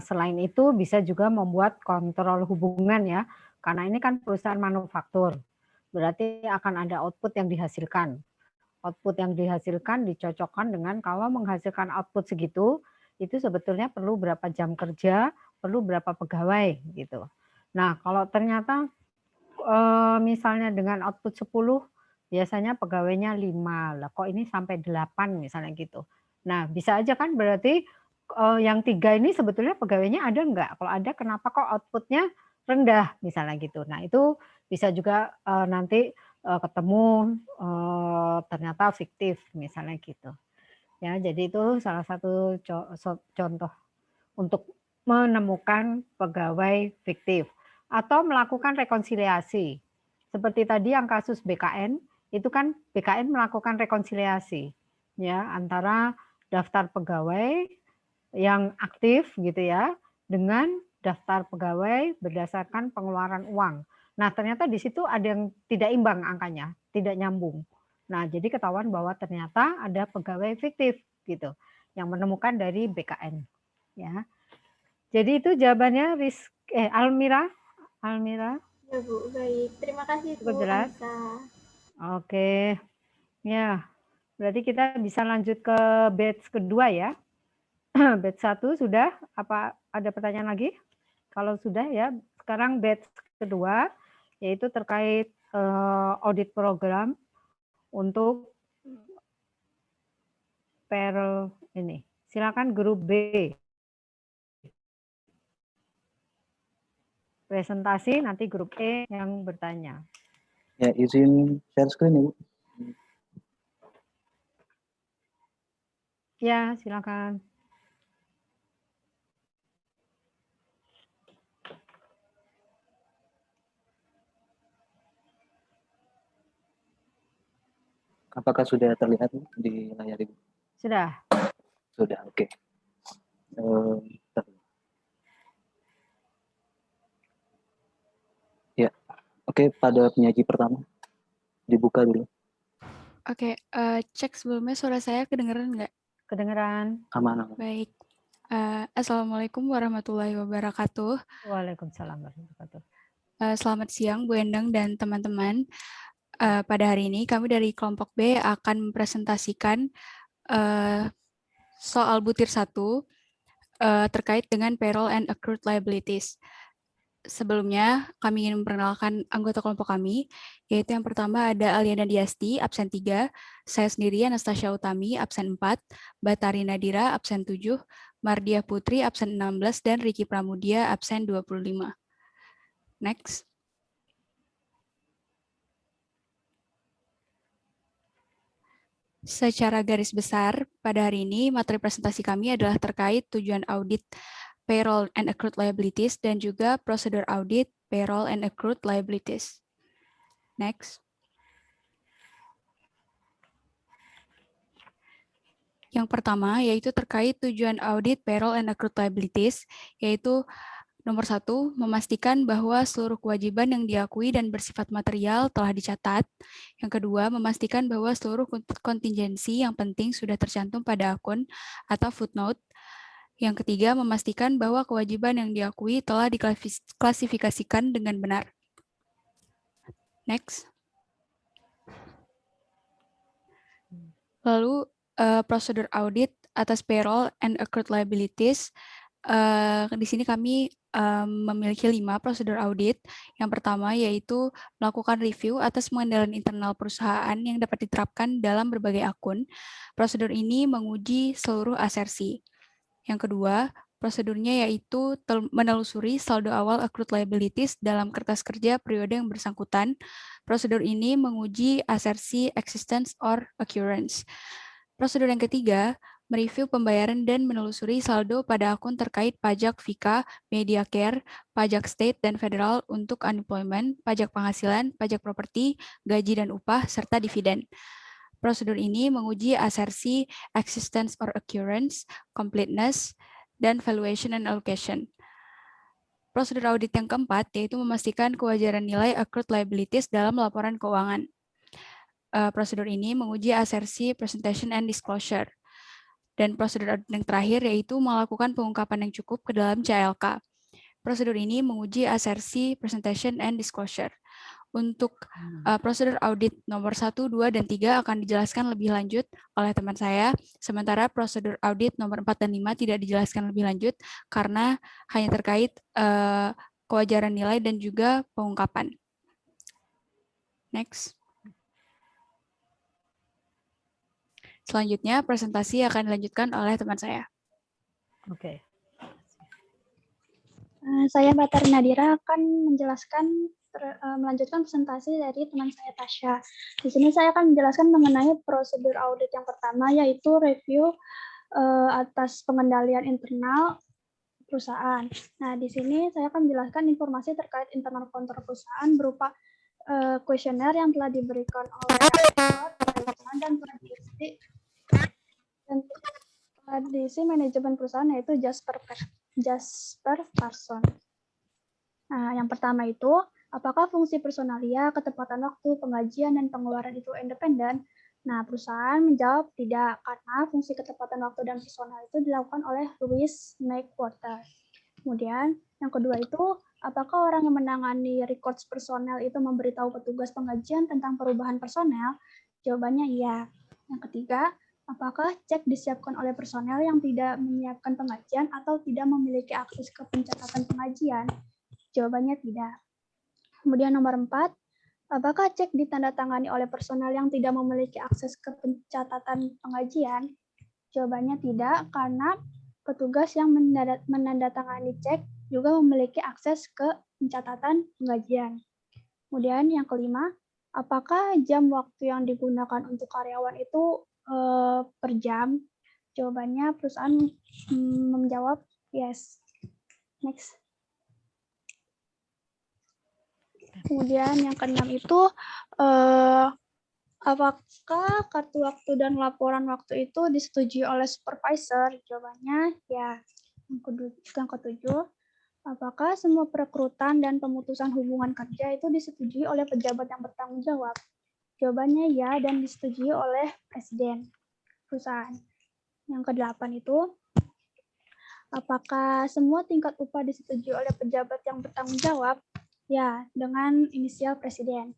Selain itu bisa juga membuat kontrol hubungan ya, karena ini kan perusahaan manufaktur, berarti akan ada output yang dihasilkan. Output yang dihasilkan dicocokkan dengan kalau menghasilkan output segitu, itu sebetulnya perlu berapa jam kerja, perlu berapa pegawai gitu. Nah, kalau ternyata misalnya dengan output 10, biasanya pegawainya 5, lah kok ini sampai 8 misalnya gitu. Nah, bisa aja kan berarti yang 3 ini sebetulnya pegawainya ada enggak? Kalau ada, kenapa kok outputnya rendah misalnya gitu. Nah, itu bisa juga nanti ketemu ternyata fiktif misalnya gitu. Ya, jadi itu salah satu contoh untuk menemukan pegawai fiktif atau melakukan rekonsiliasi. Seperti tadi yang kasus BKN, itu kan BKN melakukan rekonsiliasi ya antara daftar pegawai yang aktif gitu ya dengan daftar pegawai berdasarkan pengeluaran uang. Nah, ternyata di situ ada yang tidak imbang angkanya, tidak nyambung. Nah, jadi ketahuan bahwa ternyata ada pegawai fiktif gitu yang menemukan dari BKN ya. Jadi itu jawabannya Almira. Ya Bu, baik. Terima kasih Cukup Bu jelas? Anissa. Oke. Ya, berarti kita bisa lanjut ke batch kedua ya. Batch 1 sudah? Apa ada pertanyaan lagi? Kalau sudah ya, sekarang batch kedua yaitu terkait audit program untuk payroll ini. Silakan grup B. Presentasi nanti grup E yang bertanya. Ya, izin share screen Ibu. Ya, silakan. Apakah sudah terlihat di layar Ibu? Sudah. Sudah, oke. Ya, oke. Pada penyaji pertama, dibuka dulu. Oke, cek sebelumnya suara saya kedengeran nggak? Kedengeran. Aman. Baik. Assalamualaikum warahmatullahi wabarakatuh. Waalaikumsalam warahmatullahi wabarakatuh. Selamat siang Bu Endang dan teman-teman. Pada hari ini kami dari kelompok B akan mempresentasikan soal butir 1 terkait dengan payroll and accrued liabilities. Sebelumnya, kami ingin memperkenalkan anggota kelompok kami, yaitu yang pertama ada Aliana Diasti, absen 3, saya sendiri Anastasia Utami, absen 4, Batari Nadira, absen 7, Mardia Putri, absen 16, dan Riki Pramudia, absen 25. Next. Secara garis besar, pada hari ini materi presentasi kami adalah terkait tujuan audit payroll and accrued liabilities dan juga prosedur audit payroll and accrued liabilities. Next. Yang pertama yaitu terkait tujuan audit payroll and accrued liabilities, yaitu nomor 1, memastikan bahwa seluruh kewajiban yang diakui dan bersifat material telah dicatat. Yang kedua, memastikan bahwa seluruh kontingensi yang penting sudah tercantum pada akun atau footnote. Yang ketiga, memastikan bahwa kewajiban yang diakui telah diklasifikasikan dengan benar. Next. Lalu, prosedur audit atas payroll and accrued liabilities. Di sini kami memiliki 5 prosedur audit. Yang pertama yaitu melakukan review atas pengendalian internal perusahaan yang dapat diterapkan dalam berbagai akun. Prosedur ini menguji seluruh asersi. Yang kedua, prosedurnya yaitu menelusuri saldo awal accrued liabilities dalam kertas kerja periode yang bersangkutan. Prosedur ini menguji asersi existence or occurrence. Prosedur yang ketiga, mereview pembayaran dan menelusuri saldo pada akun terkait pajak Vika, Mediacare, pajak state dan federal untuk unemployment, pajak penghasilan, pajak properti, gaji dan upah, serta dividen. Prosedur ini menguji asersi existence or occurrence, completeness, dan valuation and allocation. Prosedur audit yang keempat yaitu memastikan kewajaran nilai accrued liabilities dalam laporan keuangan. Prosedur ini menguji asersi presentation and disclosure. Dan prosedur audit yang terakhir yaitu melakukan pengungkapan yang cukup ke dalam CLK. Prosedur ini menguji asersi, presentation, and disclosure. Untuk prosedur audit nomor 1, 2, dan 3 akan dijelaskan lebih lanjut oleh teman saya, sementara prosedur audit nomor 4 dan 5 tidak dijelaskan lebih lanjut karena hanya terkait kewajaran nilai dan juga pengungkapan. Next. Selanjutnya, presentasi akan dilanjutkan oleh teman saya. Oke. Saya Batar Nadira akan menjelaskan melanjutkan presentasi dari teman saya Tasya. Di sini saya akan menjelaskan mengenai prosedur audit yang pertama, yaitu review atas pengendalian internal perusahaan. Nah, di sini saya akan menjelaskan informasi terkait internal kontrol perusahaan berupa kuesioner yang telah diberikan oleh perusahaan dan tradisi manajemen perusahaan, yaitu Jasper Parson. Nah, yang pertama itu, apakah fungsi personalia, ketepatan waktu, penggajian, dan pengeluaran itu independen? Nah, perusahaan menjawab tidak, karena fungsi ketepatan waktu dan personal itu dilakukan oleh Louis McWhorter. Kemudian, yang kedua itu, apakah orang yang menangani records personel itu memberitahu petugas penggajian tentang perubahan personel? Jawabannya iya. Yang ketiga, apakah cek disiapkan oleh personel yang tidak menyiapkan pengajian atau tidak memiliki akses ke pencatatan pengajian? Jawabannya tidak. Kemudian nomor 4, apakah cek ditandatangani oleh personel yang tidak memiliki akses ke pencatatan pengajian? Jawabannya tidak, karena petugas yang menandatangani cek juga memiliki akses ke pencatatan pengajian. Kemudian yang kelima, apakah jam waktu yang digunakan untuk karyawan itu per jam? Jawabannya perusahaan menjawab yes. Next. Kemudian yang keenam itu, apakah kartu waktu dan laporan waktu itu disetujui oleh supervisor? Jawabannya ya. Yang ketujuh, apakah semua perekrutan dan pemutusan hubungan kerja itu disetujui oleh pejabat yang bertanggung jawab? Jawabannya ya, dan disetujui oleh presiden perusahaan. Yang kedelapan itu, apakah semua tingkat upah disetujui oleh pejabat yang bertanggung jawab? Ya, dengan inisial presiden.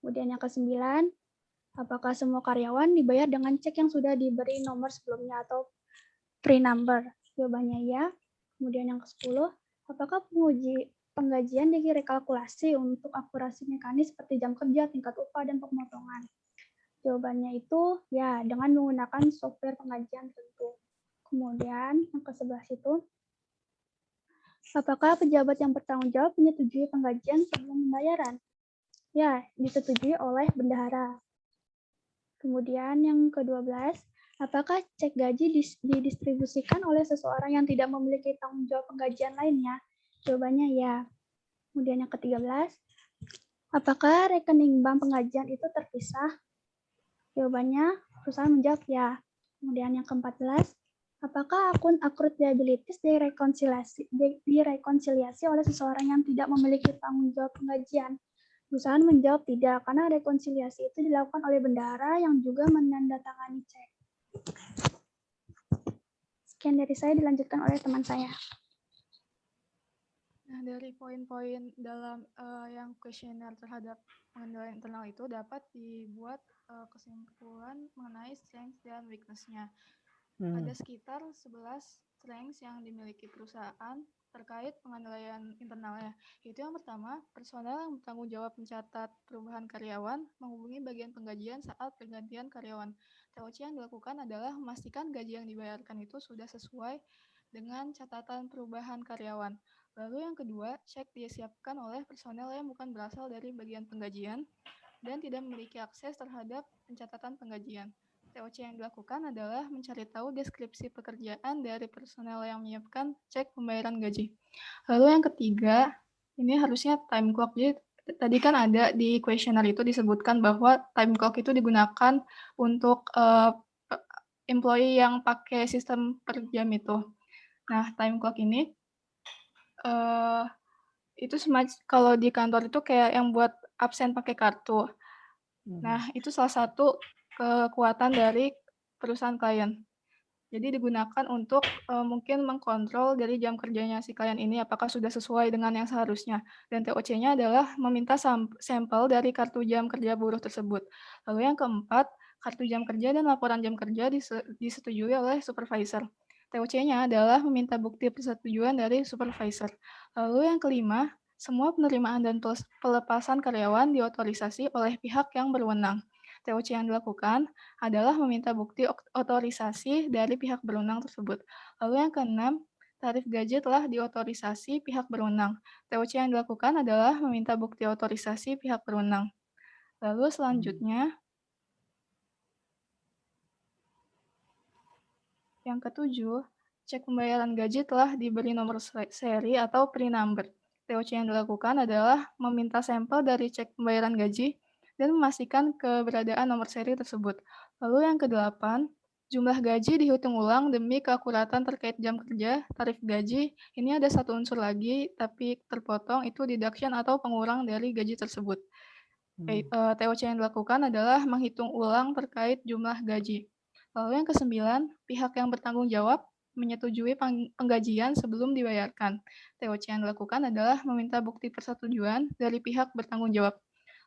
Kemudian yang ke-9, apakah semua karyawan dibayar dengan cek yang sudah diberi nomor sebelumnya atau pre-number? Jawabannya ya. Kemudian yang ke-10, apakah penggajian direkalkulasi untuk akurasi mekanis seperti jam kerja, tingkat upah, dan pemotongan? Jawabannya itu ya, dengan menggunakan software penggajian tentu. Kemudian yang ke-11 itu, apakah pejabat yang bertanggung jawab menyetujui penggajian sebelum pembayaran? Ya, disetujui oleh bendahara. Kemudian yang ke-12, apakah cek gaji didistribusikan oleh seseorang yang tidak memiliki tanggung jawab penggajian lainnya? Jawabannya ya. Kemudian yang ke-13, apakah rekening bank penggajian itu terpisah? Jawabannya perusahaan menjawab ya. Kemudian yang ke-14, apakah akun accrued liabilities direkonsiliasi oleh seseorang yang tidak memiliki tanggung jawab penggajian? Perusahaan menjawab tidak, karena rekonsiliasi itu dilakukan oleh bendahara yang juga menandatangani cek. Sekian dari saya, dilanjutkan oleh teman saya. Nah, dari poin-poin dalam yang kuesioner terhadap pengendalian internal itu dapat dibuat kesimpulan mengenai strength dan weakness-nya. Ada sekitar 11 strengths yang dimiliki perusahaan terkait pengendalian internalnya. Yaitu yang pertama, personel yang bertanggung jawab mencatat perubahan karyawan menghubungi bagian penggajian saat pergantian karyawan. TOC yang dilakukan adalah memastikan gaji yang dibayarkan itu sudah sesuai dengan catatan perubahan karyawan. Lalu yang kedua, cek disiapkan oleh personel yang bukan berasal dari bagian penggajian dan tidak memiliki akses terhadap pencatatan penggajian. TOC yang dilakukan adalah mencari tahu deskripsi pekerjaan dari personel yang menyiapkan cek pembayaran gaji. Lalu yang ketiga, ini harusnya time clock. Jadi tadi kan ada di kuesioner itu disebutkan bahwa time clock itu digunakan untuk employee yang pakai sistem per jam itu. Nah, time clock ini itu semacam kalau di kantor itu kayak yang buat absen pakai kartu. Nah, itu salah satu kekuatan dari perusahaan klien. Jadi digunakan untuk mungkin mengkontrol dari jam kerjanya si klien ini apakah sudah sesuai dengan yang seharusnya. Dan TOC-nya adalah meminta sampel dari kartu jam kerja buruh tersebut. Lalu yang keempat, kartu jam kerja dan laporan jam kerja disetujui oleh supervisor. TOC-nya adalah meminta bukti persetujuan dari supervisor. Lalu yang kelima, semua penerimaan dan pelepasan karyawan diotorisasi oleh pihak yang berwenang. TOC yang dilakukan adalah meminta bukti otorisasi dari pihak berwenang tersebut. Lalu yang keenam, tarif gaji telah diotorisasi pihak berwenang. TOC yang dilakukan adalah meminta bukti otorisasi pihak berwenang. Lalu selanjutnya, yang ketujuh, cek pembayaran gaji telah diberi nomor seri atau pre-number. TOC yang dilakukan adalah meminta sampel dari cek pembayaran gaji dan memastikan keberadaan nomor seri tersebut. Lalu yang kedelapan, jumlah gaji dihitung ulang demi keakuratan terkait jam kerja, tarif gaji. Ini ada satu unsur lagi, tapi terpotong itu deduction atau pengurang dari gaji tersebut. TOC yang dilakukan adalah menghitung ulang terkait jumlah gaji. Lalu yang kesembilan, pihak yang bertanggung jawab menyetujui penggajian sebelum dibayarkan. TOC yang dilakukan adalah meminta bukti persetujuan dari pihak bertanggung jawab.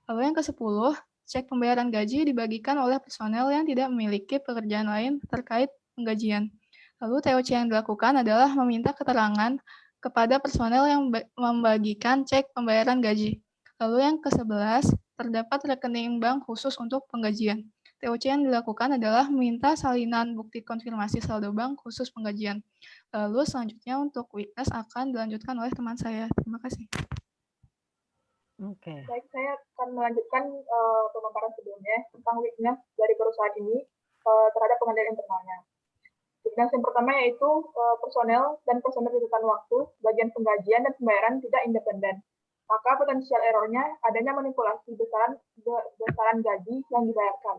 Lalu yang ke-10, cek pembayaran gaji dibagikan oleh personel yang tidak memiliki pekerjaan lain terkait penggajian. Lalu TOC yang dilakukan adalah meminta keterangan kepada personel yang membagikan cek pembayaran gaji. Lalu yang ke-11, terdapat rekening bank khusus untuk penggajian. TOC yang dilakukan adalah meminta salinan bukti konfirmasi saldo bank khusus penggajian. Lalu selanjutnya untuk witness akan dilanjutkan oleh teman saya. Terima kasih. Oke. Baik, saya akan melanjutkan pemaparan sebelumnya tentang weakness dari perusahaan ini terhadap pengendalian internalnya. Weakness yang pertama yaitu personel dan personel di depan waktu, bagian penggajian dan pembayaran tidak independen. Maka potensial errornya adanya manipulasi besaran gaji yang dibayarkan.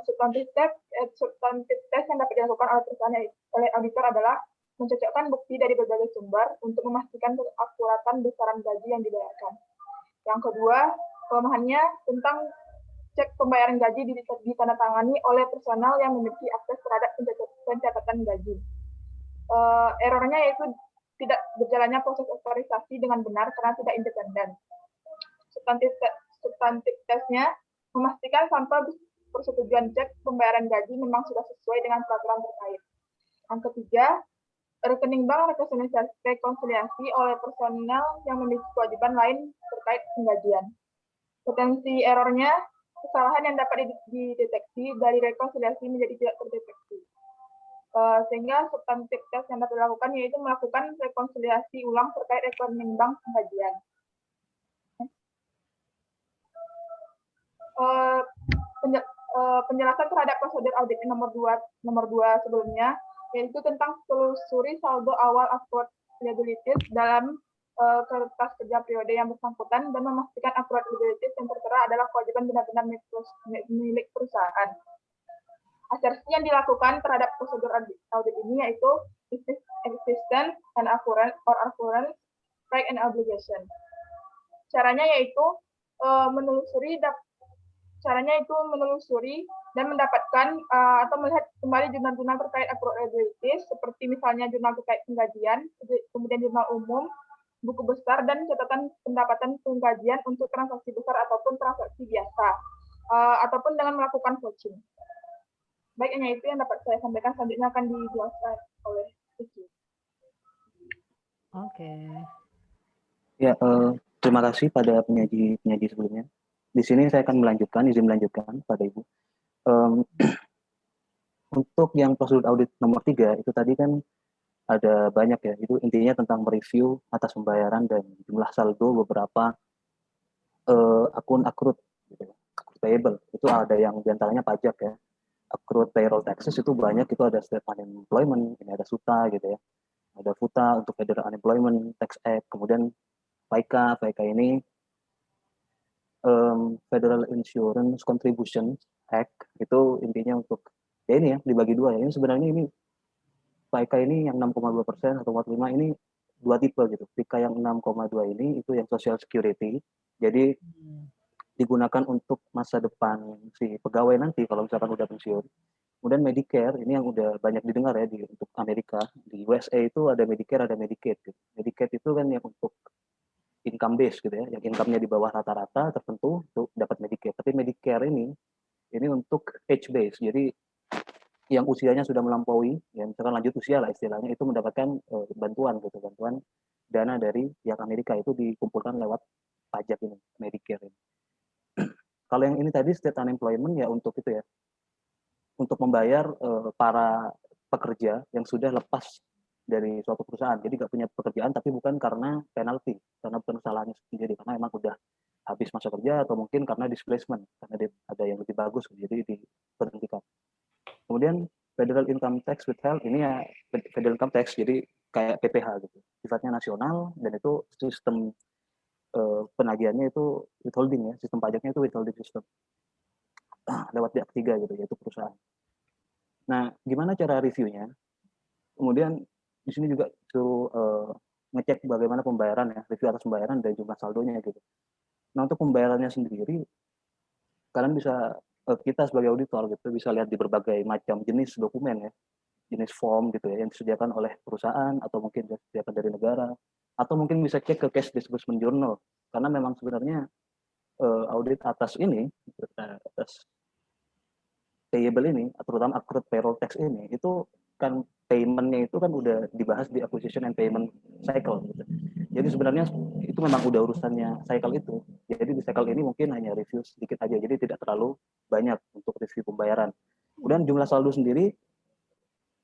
Substantif test yang dapat dilakukan oleh perusahaan oleh auditor adalah mencocokkan bukti dari berbagai sumber untuk memastikan keakuratan besaran gaji yang dibayarkan. Yang kedua, kelemahannya tentang cek pembayaran gaji ditandatangani oleh personal yang memiliki akses terhadap pencatatan gaji. Errornya yaitu tidak berjalannya proses otorisasi dengan benar karena tidak independen. Substantif tesnya memastikan sampel persetujuan cek pembayaran gaji memang sudah sesuai dengan peraturan terkait. Yang ketiga, rekening bank rekonsiliasi oleh personel yang memiliki kewajiban lain terkait penggajian. Potensi errornya, kesalahan yang dapat dideteksi dari rekonsiliasi menjadi tidak terdeteksi. Sehingga substantif test yang dapat dilakukan yaitu melakukan rekonsiliasi ulang terkait rekening bank penggajian. Penjelasan terhadap prosedur audit nomor 2 sebelumnya, yaitu tentang telusuri saldo awal accrued liabilities dalam kertas kerja periode yang bersangkutan dan memastikan accrued liabilities yang tertera adalah kewajiban benar-benar milik perusahaan. Asersi yang dilakukan terhadap prosedur audit ini yaitu existence and occurrence right and obligation. Caranya yaitu menelusuri dan mendapatkan atau melihat kembali jurnal-jurnal terkait accrued liabilities seperti misalnya jurnal terkait penggajian, kemudian jurnal umum, buku besar, dan catatan pendapatan penggajian untuk transaksi besar ataupun transaksi biasa, ataupun dengan melakukan vouching. Baik, hanya itu yang dapat saya sampaikan. Selanjutnya akan dijelaskan oleh Vicky. Oke. Ya, terima kasih pada penyaji sebelumnya. Di sini saya akan izin melanjutkan pada Ibu. Untuk yang prosedur audit nomor 3, itu tadi kan ada banyak ya, itu intinya tentang mereview atas pembayaran dan jumlah saldo beberapa akun accrued, gitu, accrued payable. Itu ada yang diantaranya pajak ya, accrued payroll taxes itu banyak, itu ada state unemployment, ini ada SUTA gitu ya, ada FUTA untuk Federal Unemployment Tax Act, kemudian FICA ini Federal Insurance Contribution Act, itu intinya untuk ya ini ya dibagi dua ya. Ini sebenarnya ini FICA ini yang 6,2% atau 4,5 ini dua tipe gitu. FICA yang 6,2 ini itu yang Social Security. Jadi digunakan untuk masa depan si pegawai nanti kalau misalkan udah pensiun Kemudian Medicare, ini yang udah banyak didengar ya untuk Amerika. Di USA itu ada Medicare, ada Medicaid. Gitu. Medicaid itu kan yang untuk income base gitu ya, yang income-nya di bawah rata-rata tertentu untuk dapat Medicare. Tapi Medicare ini untuk age base. Jadi yang usianya sudah melampaui, ya misalkan lanjut usia lah istilahnya, itu mendapatkan bantuan gitu, bantuan dana dari yang Amerika itu dikumpulkan lewat pajak ini, Medicare ini. Kalau yang ini tadi state unemployment ya untuk itu ya, untuk membayar para pekerja yang sudah lepas dari suatu perusahaan. Jadi nggak punya pekerjaan, tapi bukan karena penalti, karena bukan kesalahannya sendiri, karena emang udah habis masa kerja atau mungkin karena displacement, karena ada yang lebih bagus, jadi diberhentikan. Kemudian federal income tax withheld, ini ya federal income tax, jadi kayak PPh gitu, sifatnya nasional dan itu sistem penagihannya itu withholding ya, sistem pajaknya itu withholding system lewat pihak ketiga gitu, yaitu perusahaan. Nah, gimana cara reviewnya? Kemudian di sini juga suruh ngecek bagaimana pembayaran ya, review atas pembayaran dan jumlah saldonya gitu. Nah, untuk pembayarannya sendiri, kalian bisa, kita sebagai auditor gitu, bisa lihat di berbagai macam jenis dokumen ya, jenis form gitu ya, yang disediakan oleh perusahaan atau mungkin disediakan dari negara, atau mungkin bisa cek ke cash disbursement journal, karena memang sebenarnya audit atas ini, atas payable ini, terutama accrued payroll tax ini, itu kan payment-nya itu kan udah dibahas di acquisition and payment cycle gitu. Jadi sebenarnya itu memang udah urusannya cycle itu. Jadi di cycle ini mungkin hanya review sedikit aja, jadi tidak terlalu banyak untuk review pembayaran. Kemudian jumlah saldo sendiri,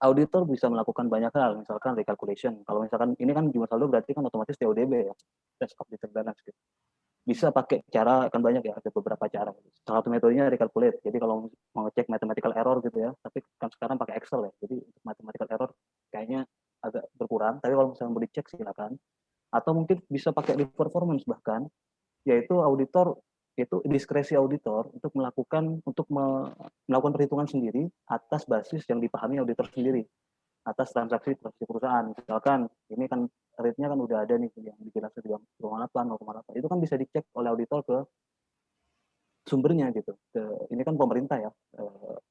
auditor bisa melakukan banyak hal, misalkan recalculation. Kalau misalkan ini kan jumlah saldo berarti kan otomatis TODB ya, test of deferred balance gitu. Bisa pakai cara, kan banyak ya, ada beberapa cara. Salah satu metodenya recalculate. Jadi kalau mau ngecek mathematical error gitu ya, tapi kan sekarang pakai Excel ya, jadi untuk mathematical error kayaknya agak berkurang, tapi kalau misalnya mau dicek silakan. Atau mungkin bisa pakai risk performance bahkan, yaitu auditor, itu diskresi auditor untuk melakukan perhitungan sendiri atas basis yang dipahami auditor sendiri, atas transaksi perusahaan. Misalkan ini kan rate-nya kan udah ada nih yang dijelaskan di 0,8, itu kan bisa dicek oleh auditor ke sumbernya gitu. Ini kan pemerintah ya,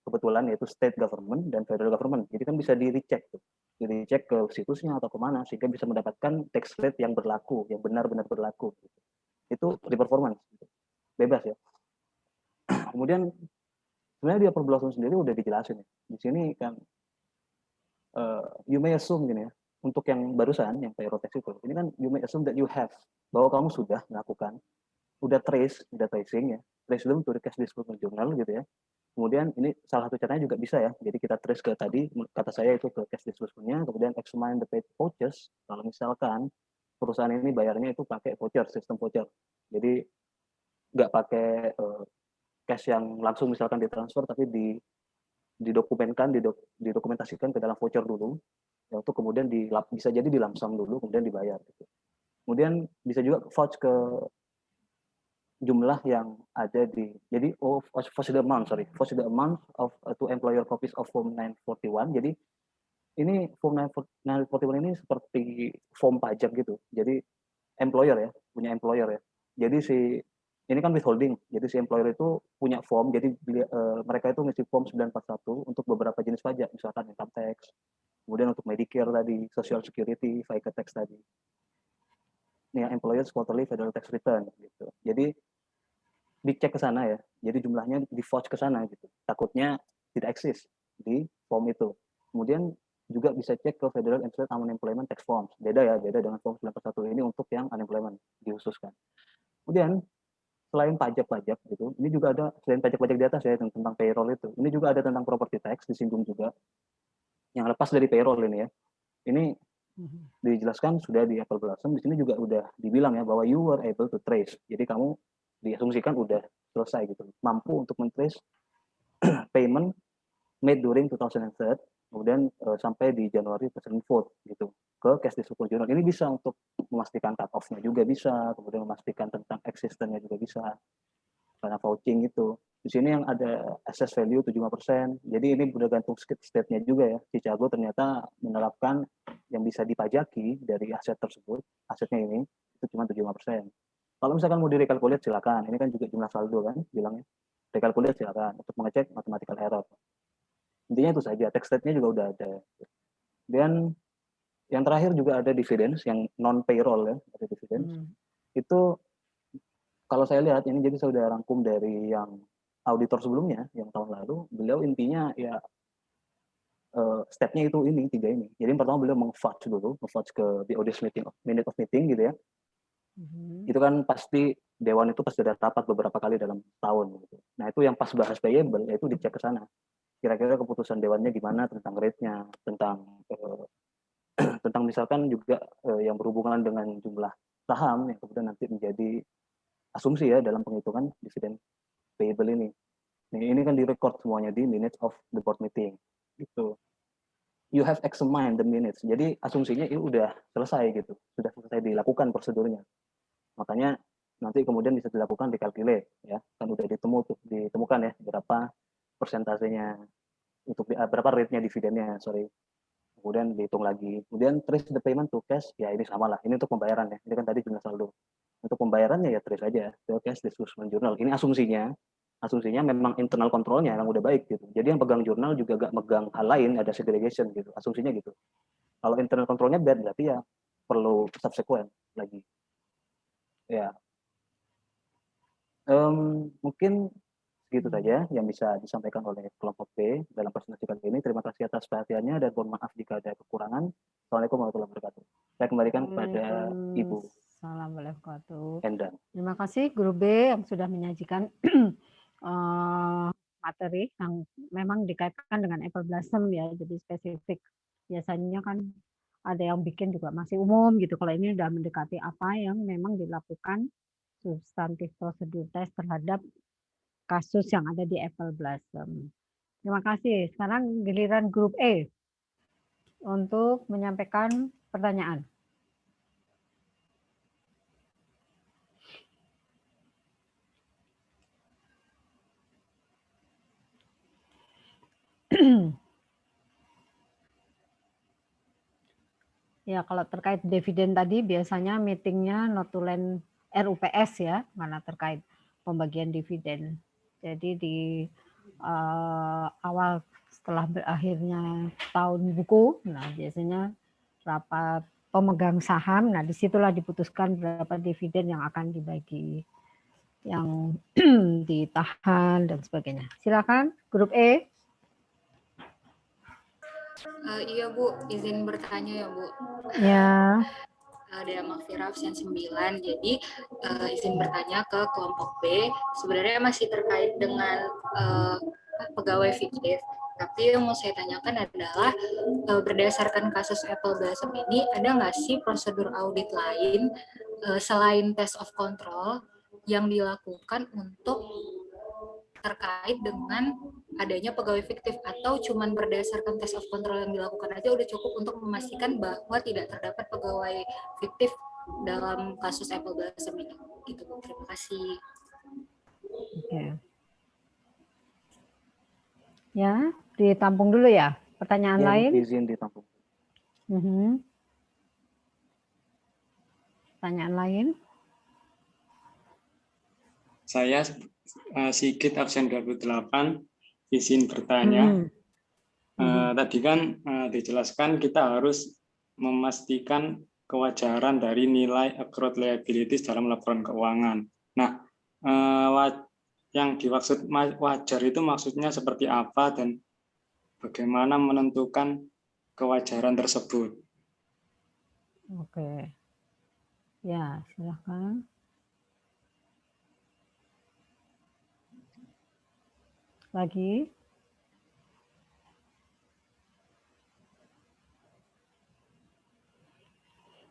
kebetulan yaitu state government dan federal government. Jadi kan bisa di-recheck tuh. Di-recheck ke situsnya atau kemana sehingga bisa mendapatkan tax rate yang berlaku, yang benar-benar berlaku. Gitu. Itu performance. Gitu. Bebas ya. Kemudian sebenarnya dia perbelasan sendiri udah dijelasin ya. Di sini kan you may assume gini ya, untuk yang barusan, yang payroll tax itu, ini kan you may assume that you have, bahwa kamu sudah melakukan, udah tracing ya, trace dulu to the cash disbursement journal gitu ya. Kemudian ini salah satu caranya juga bisa ya, jadi kita trace ke tadi, kata saya itu ke cash disbursement-nya, kemudian examine the paid vouchers, kalau misalkan perusahaan ini bayarnya itu pakai voucher, sistem voucher. Jadi nggak pakai cash yang langsung misalkan ditransfer, tapi didokumenkan, didokumentasikan ke dalam voucher dulu, ya, untuk kemudian bisa jadi dilamsam dulu, kemudian dibayar. Gitu. Kemudian bisa juga vouch ke jumlah yang ada di, jadi vouch the amount of to employer copies of Form 941. Jadi ini Form 941 ini seperti form pajak gitu. Jadi employer ya, punya employer ya. Jadi ini kan withholding, jadi si employer itu punya form, jadi mereka itu ngisi form 941 untuk beberapa jenis pajak, misalkan income tax, kemudian untuk Medicare tadi, Social Security, FICA tax tadi. Ini yang employer's quarterly federal tax return gitu. Jadi dicek ke sana ya, jadi jumlahnya di vouch ke sana gitu. Takutnya tidak eksis di form itu. Kemudian juga bisa cek ke Federal and State Unemployment Tax Forms. Beda ya, beda dengan form 941 ini untuk yang unemployment dikhususkan. Kemudian selain pajak-pajak gitu, ini juga ada selain pajak-pajak di atas ya tentang payroll itu. Ini juga ada tentang property tax disinggung juga. Yang lepas dari payroll ini ya. Ini dijelaskan sudah di Apple Blossom, di sini juga udah dibilang ya bahwa you were able to trace. Jadi kamu diasumsikan udah selesai gitu. Mampu untuk men-trace payment made during 2003, kemudian sampai di Januari 2004 gitu ke cash disbursement journal. Ini bisa untuk memastikan cut off-nya juga bisa, kemudian memastikan tentang existence-nya juga bisa. Karena vouching itu. Di sini yang ada assess value 75%. Jadi ini udah gantung state-nya juga ya. Chicago ternyata menerapkan yang bisa dipajaki dari aset tersebut, asetnya ini itu cuma 75%. Kalau misalkan mau direcalculate silakan. Ini kan juga jumlah saldo kan bilangnya. Recalculate silakan untuk mengecek mathematical error. Intinya itu saja, tax rate-nya juga udah ada. Dan yang terakhir juga ada dividends yang non payroll ya, ada dividends. Itu kalau saya lihat ini, jadi saya udah rangkum dari yang auditor sebelumnya yang tahun lalu, beliau intinya ya step-nya itu ini, 3 ini. Jadi yang pertama beliau meng-fudge dulu, meng-fudge ke BOD minute of meeting gitu ya. Itu kan pasti dewan itu pasti ada rapat beberapa kali dalam tahun gitu. Nah itu yang pas bahas payable itu dicek ke sana. Kira-kira keputusan dewannya gimana tentang rate-nya, tentang misalkan juga yang berhubungan dengan jumlah saham yang kemudian nanti menjadi asumsi ya dalam penghitungan dividen payable ini. Nah, ini kan direkod semuanya di minutes of the board meeting gitu. You have examined the minutes. Jadi asumsinya itu udah selesai gitu, sudah selesai dilakukan prosedurnya. Makanya nanti kemudian bisa dilakukan dikalkulate ya, kan udah ditemukan ya berapa persentasenya untuk berapa rate-nya dividennya, sorry. Kemudian dihitung lagi. Kemudian trace the payment to cash, ya ini sama lah. Ini untuk pembayaran ya. Ini kan tadi jumlah saldo. Untuk pembayarannya ya trace aja to cash disbursement journal. Ini asumsinya memang internal controlnya yang udah baik gitu. Jadi yang pegang jurnal juga gak megang hal lain, ada segregation gitu. Asumsinya gitu. Kalau internal controlnya bad, berarti ya perlu subsequent lagi. Ya, mungkin segitu saja yang bisa disampaikan oleh kelompok B dalam presentasi kali ini. Terima kasih atas perhatiannya dan mohon maaf jika ada kekurangan. Assalamualaikum warahmatullahi wabarakatuh. Saya kembalikan kepada Ibu Assalamualaikum warahmatullahi wabarakatuh. Endan. Terima kasih Guru B yang sudah menyajikan materi yang memang dikaitkan dengan apple blossom ya, jadi spesifik. Biasanya kan ada yang bikin juga masih umum gitu. Kalau ini sudah mendekati apa yang memang dilakukan substantif prosedur tes terhadap kasus yang ada di apple blossom. Terima kasih. Sekarang giliran grup E untuk menyampaikan pertanyaan. Ya, kalau terkait dividen tadi biasanya meetingnya notulen RUPS ya, karena terkait pembagian dividen. Jadi di awal setelah berakhirnya tahun buku, nah biasanya rapat pemegang saham, nah disitulah diputuskan berapa dividen yang akan dibagi, yang ditahan dan sebagainya. Silakan grup E. Iya Bu, izin bertanya ya Bu. Ya. Ada Mafira absen 9, jadi izin bertanya ke kelompok B, sebenarnya masih terkait dengan pegawai fiktif. Tapi yang mau saya tanyakan adalah berdasarkan kasus apple blossom ini, ada nggak sih prosedur audit lain selain test of control yang dilakukan untuk terkait dengan adanya pegawai fiktif, atau cuman berdasarkan test of control yang dilakukan aja udah cukup untuk memastikan bahwa tidak terdapat pegawai fiktif dalam kasus apple blossom ini gitu Bu. Terima kasih. Oke. Ya, ditampung dulu ya. Pertanyaan lain? Izin ditampung. Pertanyaan lain? Saya Sigit absen 28, izin bertanya. Tadi kan dijelaskan kita harus memastikan kewajaran dari nilai accrued liabilities dalam laporan keuangan. Nah, yang dimaksud wajar itu maksudnya seperti apa dan bagaimana menentukan kewajaran tersebut? Oke. Ya, silakan. Lagi.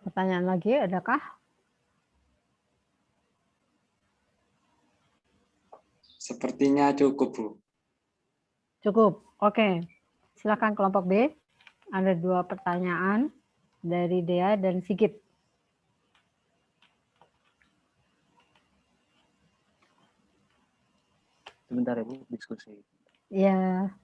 Pertanyaan lagi, adakah? Sepertinya cukup, Bu. Cukup, oke. Silakan kelompok B. Ada 2 pertanyaan dari Dea dan Sigit. Sebentar ya Bu, diskusi. Ya.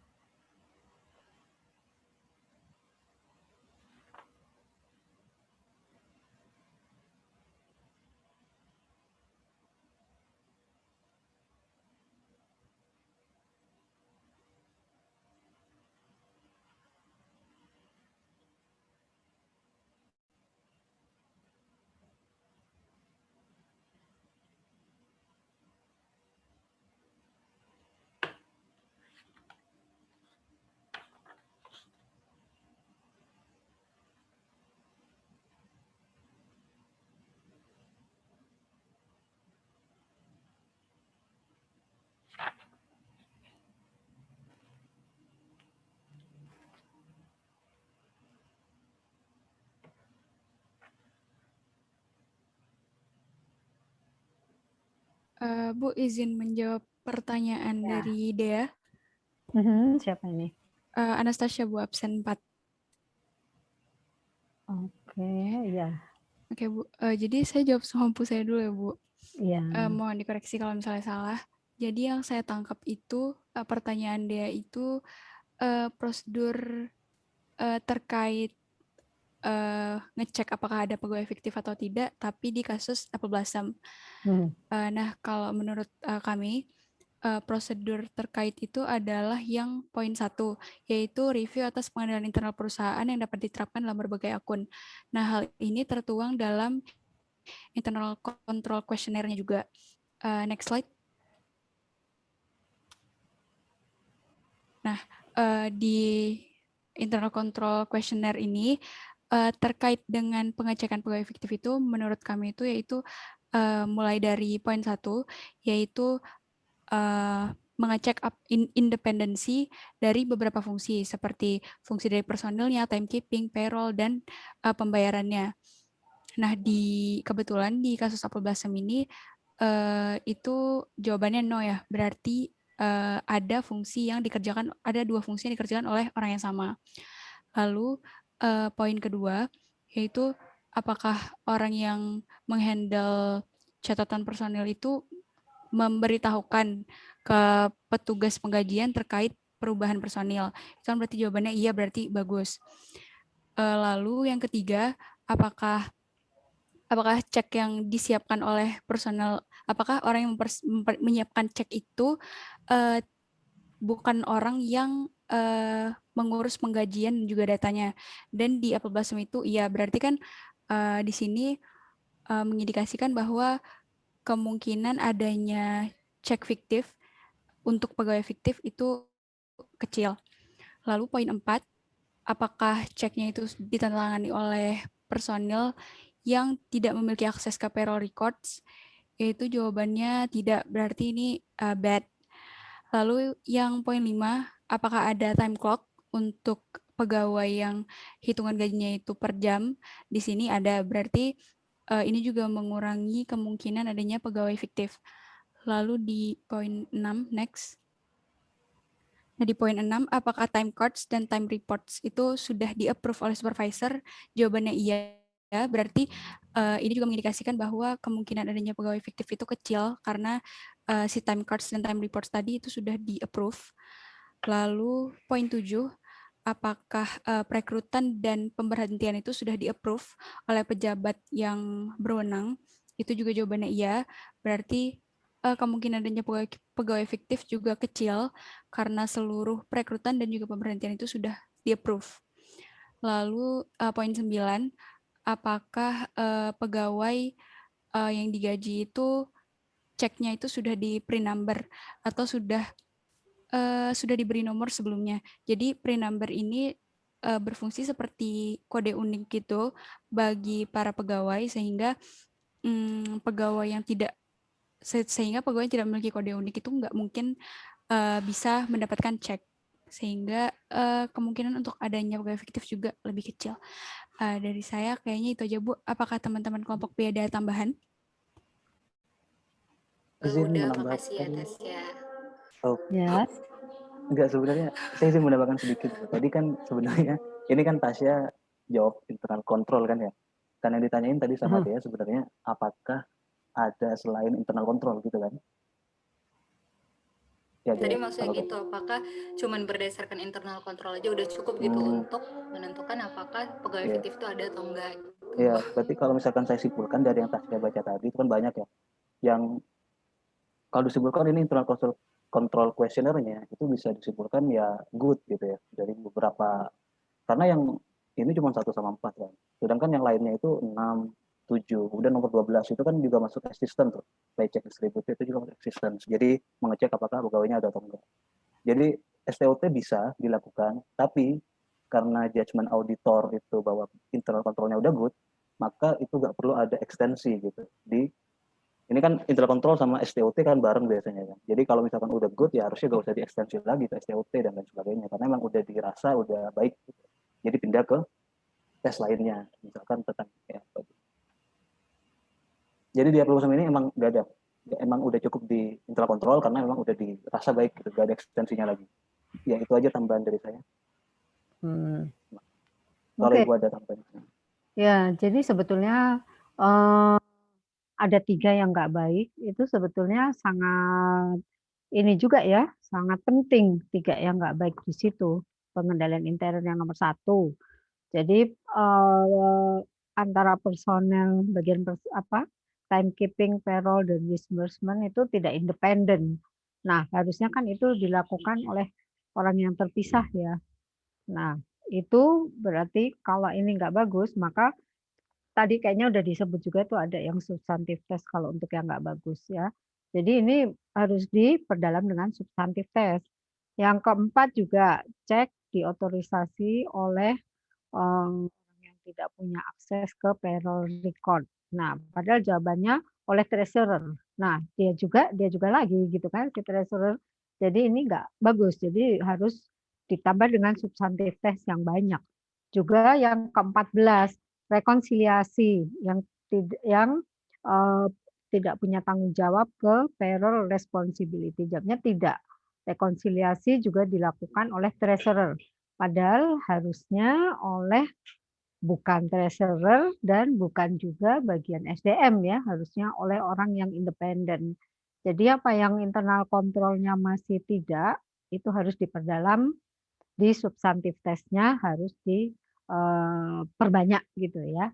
Bu, izin menjawab pertanyaan dari Dea. Siapa ini? Anastasia, Bu, absen 4. Oke, ya. Oke, Bu. Jadi saya jawab semampu saya dulu ya, Bu. Iya. Mohon dikoreksi kalau misalnya salah. Jadi yang saya tangkap itu, pertanyaan Dea itu prosedur terkait ngecek apakah ada pegawai fiktif atau tidak, tapi di kasus apple blossom. Nah, kalau menurut kami, prosedur terkait itu adalah yang poin 1, yaitu review atas pengendalian internal perusahaan yang dapat diterapkan dalam berbagai akun. Nah, hal ini tertuang dalam internal control questionnaire-nya juga. Next slide. Nah, di internal control questionnaire ini terkait dengan pengecekan pegawai fiktif itu, menurut kami itu yaitu mulai dari poin 1, yaitu mengecek independensi dari beberapa fungsi, seperti fungsi dari personilnya, timekeeping, payroll, dan pembayarannya. Nah, kebetulan di kasus apple blossom ini, itu jawabannya no ya, berarti ada dua fungsi yang dikerjakan oleh orang yang sama. Lalu poin kedua, yaitu apakah orang yang menghandle catatan personil itu memberitahukan ke petugas penggajian terkait perubahan personil. Itu kan berarti jawabannya iya, berarti bagus. Lalu yang ketiga, apakah cek yang disiapkan oleh personel, apakah orang yang menyiapkan cek itu bukan orang yang mengurus penggajian dan juga datanya. Dan di apple blossom itu iya, berarti kan di sini mengindikasikan bahwa kemungkinan adanya cek fiktif untuk pegawai fiktif itu kecil. Lalu poin 4, apakah ceknya itu ditandatangani oleh personil yang tidak memiliki akses ke payroll records? Itu jawabannya tidak, berarti ini bad. Lalu yang poin 5, apakah ada time clock untuk pegawai yang hitungan gajinya itu per jam? Di sini ada, berarti ini juga mengurangi kemungkinan adanya pegawai fiktif. Lalu di poin 6, next. Nah, di poin 6, apakah time cards dan time reports itu sudah di-approve oleh supervisor? Jawabannya iya. Berarti ini juga mengindikasikan bahwa kemungkinan adanya pegawai fiktif itu kecil karena si time cards dan time reports tadi itu sudah di-approve. Lalu poin 7, apakah perekrutan dan pemberhentian itu sudah di-approve oleh pejabat yang berwenang? Itu juga jawabannya iya. Berarti kemungkinan adanya pegawai fiktif juga kecil karena seluruh perekrutan dan juga pemberhentian itu sudah di-approve. Lalu poin 9, apakah pegawai yang digaji itu ceknya itu sudah di pre-number atau sudah diberi nomor sebelumnya. Jadi pre-number ini berfungsi seperti kode unik gitu bagi para pegawai sehingga pegawai yang tidak memiliki kode unik itu nggak mungkin bisa mendapatkan cek, sehingga kemungkinan untuk adanya pegawai fiktif juga lebih kecil. Dari saya kayaknya itu aja, Bu. Apakah teman-teman kelompok B ada tambahan? Izin Udah, menambahkan. makasih atas ya. Oh, Yes. enggak, sebenarnya saya izin menambahkan sedikit. Tadi kan sebenarnya ini kan Tasya jawab internal control kan ya. Karena ditanyain tadi sama dia sebenarnya apakah ada selain internal control gitu kan? Ya, tadi maksudnya gitu, apakah cuman berdasarkan internal control aja udah cukup gitu untuk menentukan apakah pegawai fiktif itu ada atau enggak? Ya, berarti kalau misalkan saya simpulkan dari yang Tasya baca tadi itu kan banyak ya. Yang kalau disimpulkan ini internal control questionnaire-nya itu bisa disimpulkan ya good gitu ya dari beberapa, karena yang ini cuma 1 sama 4 kan. Sedangkan yang lainnya itu 6, 7, kemudian nomor 12 itu kan juga masuk assistant tuh. Play check distributed itu juga masuk assistant. Jadi mengecek apakah pegawainya ada atau enggak. Jadi STOT bisa dilakukan, tapi karena judgment auditor itu bahwa internal controlnya udah good, maka itu nggak perlu ada ekstensi gitu. Ini kan internal control sama STOT kan bareng biasanya kan. Jadi kalau misalkan udah good ya harusnya nggak usah diekstensi lagi ke STOT dan lain sebagainya, karena memang udah dirasa udah baik gitu. Jadi pindah ke tes lainnya, misalkan tentang ya. Jadi di apple blossom ini emang nggak ada ya emang udah cukup di internal control karena memang udah dirasa baik gitu, gak ada ekstensinya lagi. Ya itu aja tambahan dari saya. Kalau Oke. Ibu ada tambahan. Ya, jadi sebetulnya ada 3 yang nggak baik, itu sebetulnya sangat ini juga ya, sangat penting 3 yang nggak baik di situ. Pengendalian intern yang nomor 1. Jadi antara personel bagian timekeeping, payroll, dan disbursement itu tidak independen. Nah, harusnya kan itu dilakukan oleh orang yang terpisah ya. Nah, itu berarti kalau ini nggak bagus, maka tadi kayaknya udah disebut juga tuh ada yang substantif test kalau untuk yang nggak bagus ya. Jadi ini harus diperdalam dengan substantif test. Yang keempat juga cek diotorisasi oleh orang yang tidak punya akses ke payroll record. Nah, padahal jawabannya oleh treasurer. Nah, dia juga lagi gitu kan si treasurer. Jadi ini nggak bagus. Jadi harus ditambah dengan substantif test yang banyak. Juga yang ke-14 rekonsiliasi yang tidak punya tanggung jawab ke payroll responsibility. Jawabnya tidak. Rekonsiliasi juga dilakukan oleh treasurer. Padahal harusnya oleh bukan treasurer dan bukan juga bagian SDM ya, harusnya oleh orang yang independen. Jadi apa yang internal kontrolnya masih tidak, itu harus diperdalam di substantif testnya harus diperbanyak gitu ya.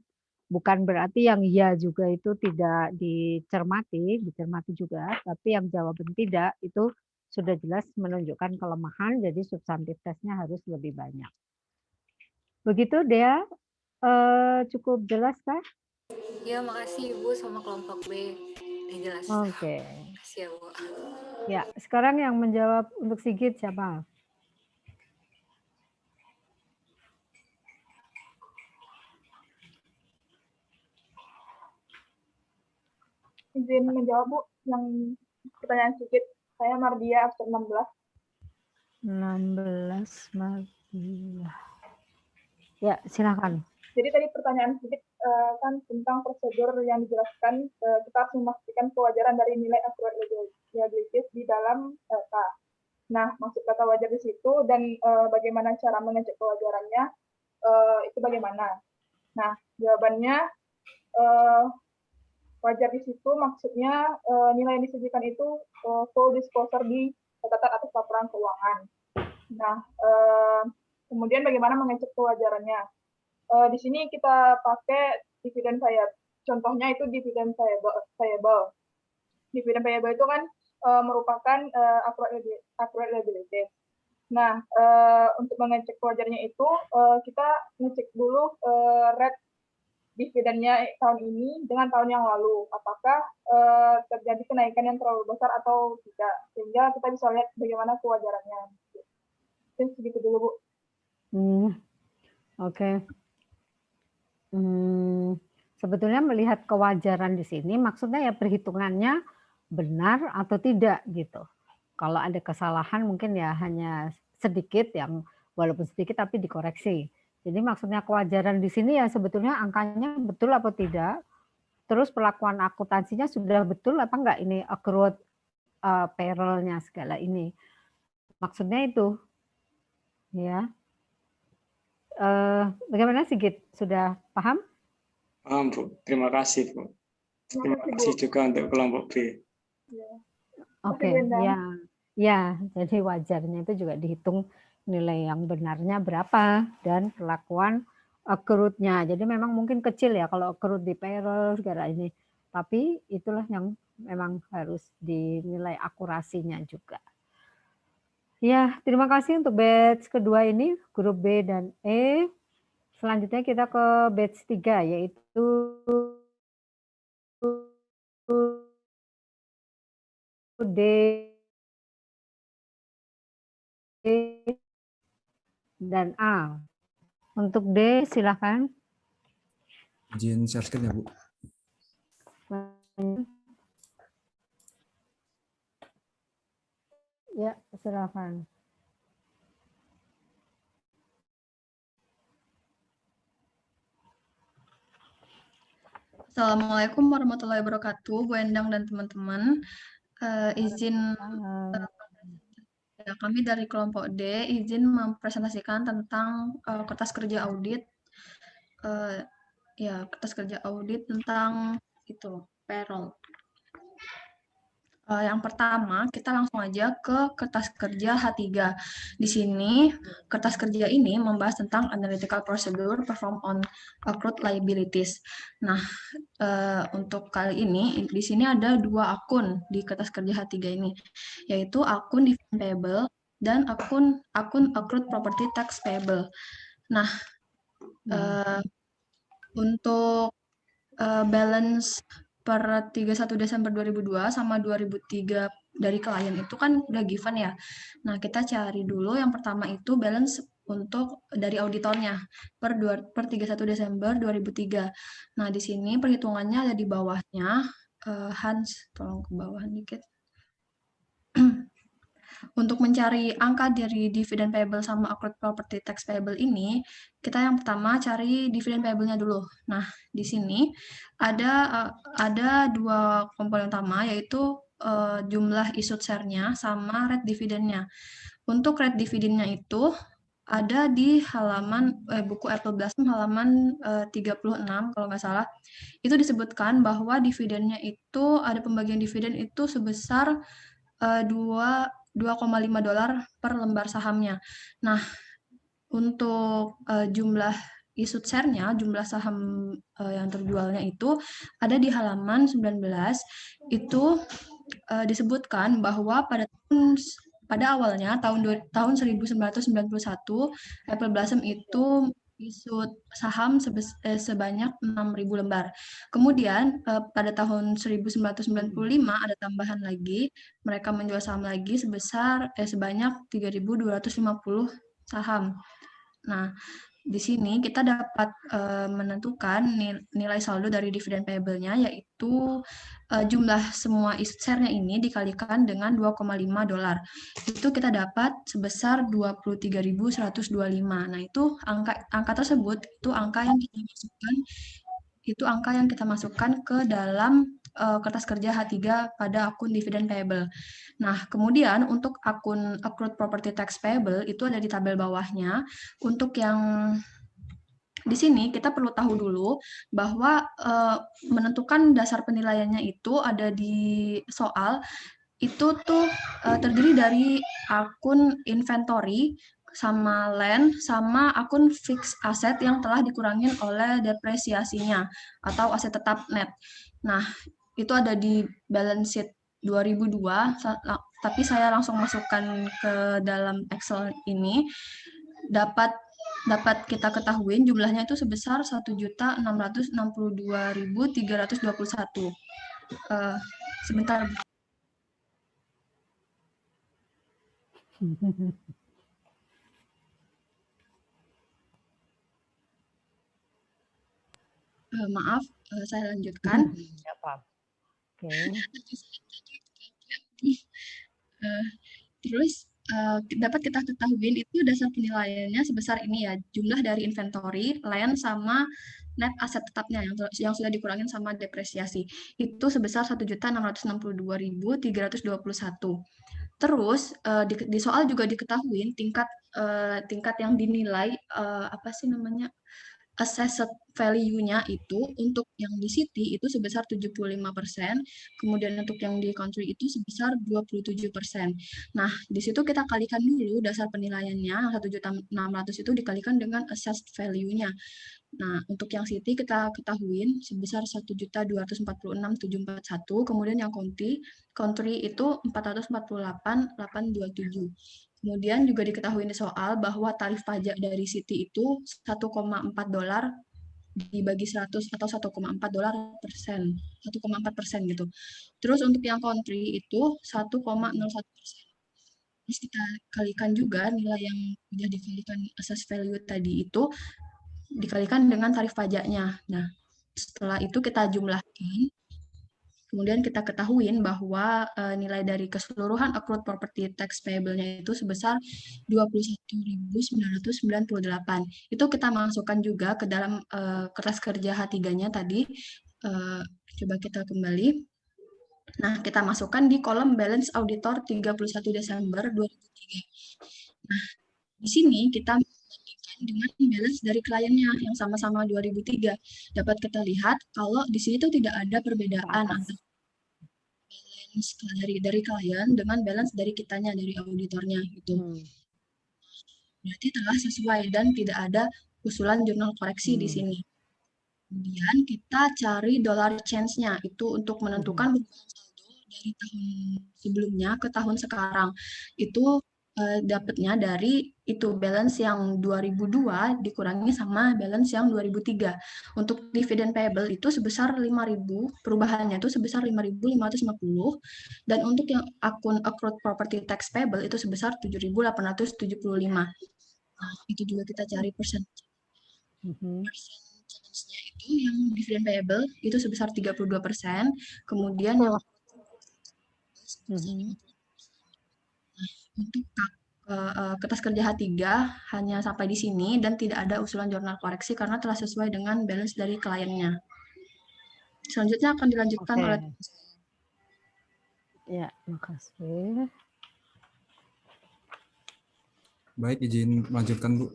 Bukan berarti yang iya juga itu tidak dicermati juga, tapi yang jawaban tidak itu sudah jelas menunjukkan kelemahan, jadi substantif tesnya harus lebih banyak. Begitu Dea, cukup jelas kah? Ya, makasih Ibu sama kelompok B. Jelas. Oke. Makasih ya, Bu. Ya, sekarang yang menjawab untuk Sigit siapa? Izin menjawab Bu, yang pertanyaan sedikit. Saya Mardia, absen 16. 16 Mardia. Ya, silakan. Jadi tadi pertanyaan sedikit kan tentang prosedur yang dijelaskan, kita harus memastikan kewajaran dari nilai accurate liabilities di dalam data. Nah, maksud kata wajar di situ dan bagaimana cara mengecek kewajarannya, itu bagaimana? Nah, jawabannya wajar di situ maksudnya nilai yang disajikan itu full disclosure di catatan atas laporan keuangan. Nah, kemudian bagaimana mengecek kewajarannya? Di sini kita pakai dividen variable. Contohnya itu dividen variable. Dividen variable itu kan merupakan accurate liabilities. Nah, untuk mengecek kewajarannya itu kita ngecek dulu rate dividennya tahun ini dengan tahun yang lalu, apakah terjadi kenaikan yang terlalu besar atau tidak, sehingga kita bisa lihat bagaimana kewajarannya. Segitu dulu, Bu. Oke. Sebetulnya melihat kewajaran di sini maksudnya ya perhitungannya benar atau tidak gitu. Kalau ada kesalahan mungkin ya hanya sedikit yang walaupun sedikit tapi dikoreksi. Jadi maksudnya kewajaran di sini ya sebetulnya angkanya betul apa tidak. Terus perlakuan akuntansinya sudah betul apa enggak ini accrued payroll-nya segala ini. Maksudnya itu. Ya. Bagaimana Sigit? Sudah paham? Paham, Bu. Terima kasih, Bu. Terima kasih juga untuk kelompok B. Oke, ya, jadi wajarnya itu juga dihitung nilai yang benarnya berapa dan perlakuan accrued-nya. Jadi memang mungkin kecil ya kalau accrued di payroll segala ini. Tapi itulah yang memang harus dinilai akurasinya juga. Ya, terima kasih untuk batch kedua ini, grup B dan E. Selanjutnya kita ke batch 3, yaitu D dan A. Untuk D, silakan. Izin share screen ya, Bu. Ya, silakan. Assalamualaikum warahmatullahi wabarakatuh, Bu Endang dan teman-teman. Izin ya, kami dari kelompok D izin mempresentasikan tentang kertas kerja audit. Ya, kertas kerja audit tentang itu payroll. Yang pertama, kita langsung aja ke kertas kerja H3. Di sini, kertas kerja ini membahas tentang analytical procedure perform on accrued liabilities. Nah, untuk kali ini, di sini ada 2 akun di kertas kerja H3 ini, yaitu akun dividend payable dan akun accrued property tax payable. Nah, untuk balance per 31 Desember 2002 sama 2003 dari klien itu kan udah given ya. Nah, kita cari dulu yang pertama itu balance untuk dari auditornya per 31 Desember 2003. Nah, di sini perhitungannya ada di bawahnya. Hans, tolong ke bawah dikit. Untuk mencari angka dari dividen payable sama accrued property tax payable ini, kita yang pertama cari dividen payable-nya dulu. Nah, di sini ada 2 komponen utama, yaitu jumlah issued share-nya sama rate dividennya. Untuk rate dividennya itu ada di halaman buku Apple Blossom halaman 36 kalau nggak salah. Itu disebutkan bahwa dividennya itu ada pembagian dividen itu sebesar $2,5 per lembar sahamnya. Nah, untuk jumlah issued share-nya, jumlah saham yang terjualnya itu ada di halaman 19. Itu disebutkan bahwa pada awalnya tahun 1991 Apple Blossom itu issued saham sebanyak 6.000 lembar. Kemudian pada tahun 1995 ada tambahan lagi, mereka menjual saham lagi sebanyak 3.250 saham. Nah, di sini kita dapat menentukan nilai saldo dari dividen payable-nya, yaitu jumlah semua issued share-nya ini dikalikan dengan $2,5. Itu kita dapat sebesar 23.125. Nah, itu angka tersebut itu angka yang kita masukkan ke dalam kertas kerja H3 pada akun dividen payable. Nah, kemudian untuk akun accrued property tax payable itu ada di tabel bawahnya. Untuk yang di sini kita perlu tahu dulu bahwa menentukan dasar penilaiannya itu ada di soal itu tuh terdiri dari akun inventory sama land sama akun fixed asset yang telah dikurangin oleh depresiasinya atau aset tetap net. Nah, itu ada di balance sheet 2002, tapi saya langsung masukkan ke dalam Excel ini. Dapat kita ketahuin jumlahnya itu sebesar 1.662.321. Sebentar. Maaf, saya lanjutkan. Terus dapat kita ketahuin itu dasar penilaiannya sebesar ini ya, jumlah dari inventory, land sama net aset tetapnya yang sudah dikurangin sama depresiasi itu sebesar 1.662.321. Terus di soal juga diketahuin tingkat yang dinilai assessed value-nya itu untuk yang di city itu sebesar 75%, kemudian untuk yang di country itu sebesar 27%. Nah, di situ kita kalikan dulu dasar penilaiannya, 1.600 itu dikalikan dengan assessed value-nya. Nah, untuk yang city kita ketahuin sebesar 1.246.741, kemudian yang country itu 448.827. Kemudian juga diketahui di soal bahwa tarif pajak dari city itu $1,4 dibagi 100 atau $1,4 persen, 1,4% gitu. Terus untuk yang country itu 1,01%. Terus kita kalikan juga nilai yang sudah dikalikan assessed value tadi itu dikalikan dengan tarif pajaknya. Nah, setelah itu kita jumlahkan. Kemudian kita ketahuin bahwa nilai dari keseluruhan accrued property tax payable-nya itu sebesar 21.998. Itu kita masukkan juga ke dalam kertas kerja H3-nya tadi Coba kita kembali. Nah, kita masukkan di kolom balance auditor 31 Desember 2003. Nah, di sini kita membandingkan dengan balance dari kliennya yang sama-sama 2003. Dapat kita lihat kalau di sini tuh tidak ada perbedaan antara balance dari klien dengan balance dari kitanya, dari auditornya gitu. Berarti telah sesuai dan tidak ada usulan jurnal koreksi di sini. Kemudian kita cari dollar change-nya, itu untuk menentukan dari tahun sebelumnya ke tahun sekarang. Itu dapatnya dari itu balance yang 2002 dikurangi sama balance yang 2003. Untuk dividen payable itu sebesar 5.000, perubahannya itu sebesar 5.550, dan untuk yang akun accrued property tax payable itu sebesar 7.875. Nah, itu juga kita cari persen. Change-nya itu yang dividen payable itu sebesar 32%, kemudian yang untuk kertas kerja H3 hanya sampai di sini dan tidak ada usulan jurnal koreksi karena telah sesuai dengan balance dari kliennya. Selanjutnya akan dilanjutkan oleh Ya, makasih. Baik, izin melanjutkan, Bu.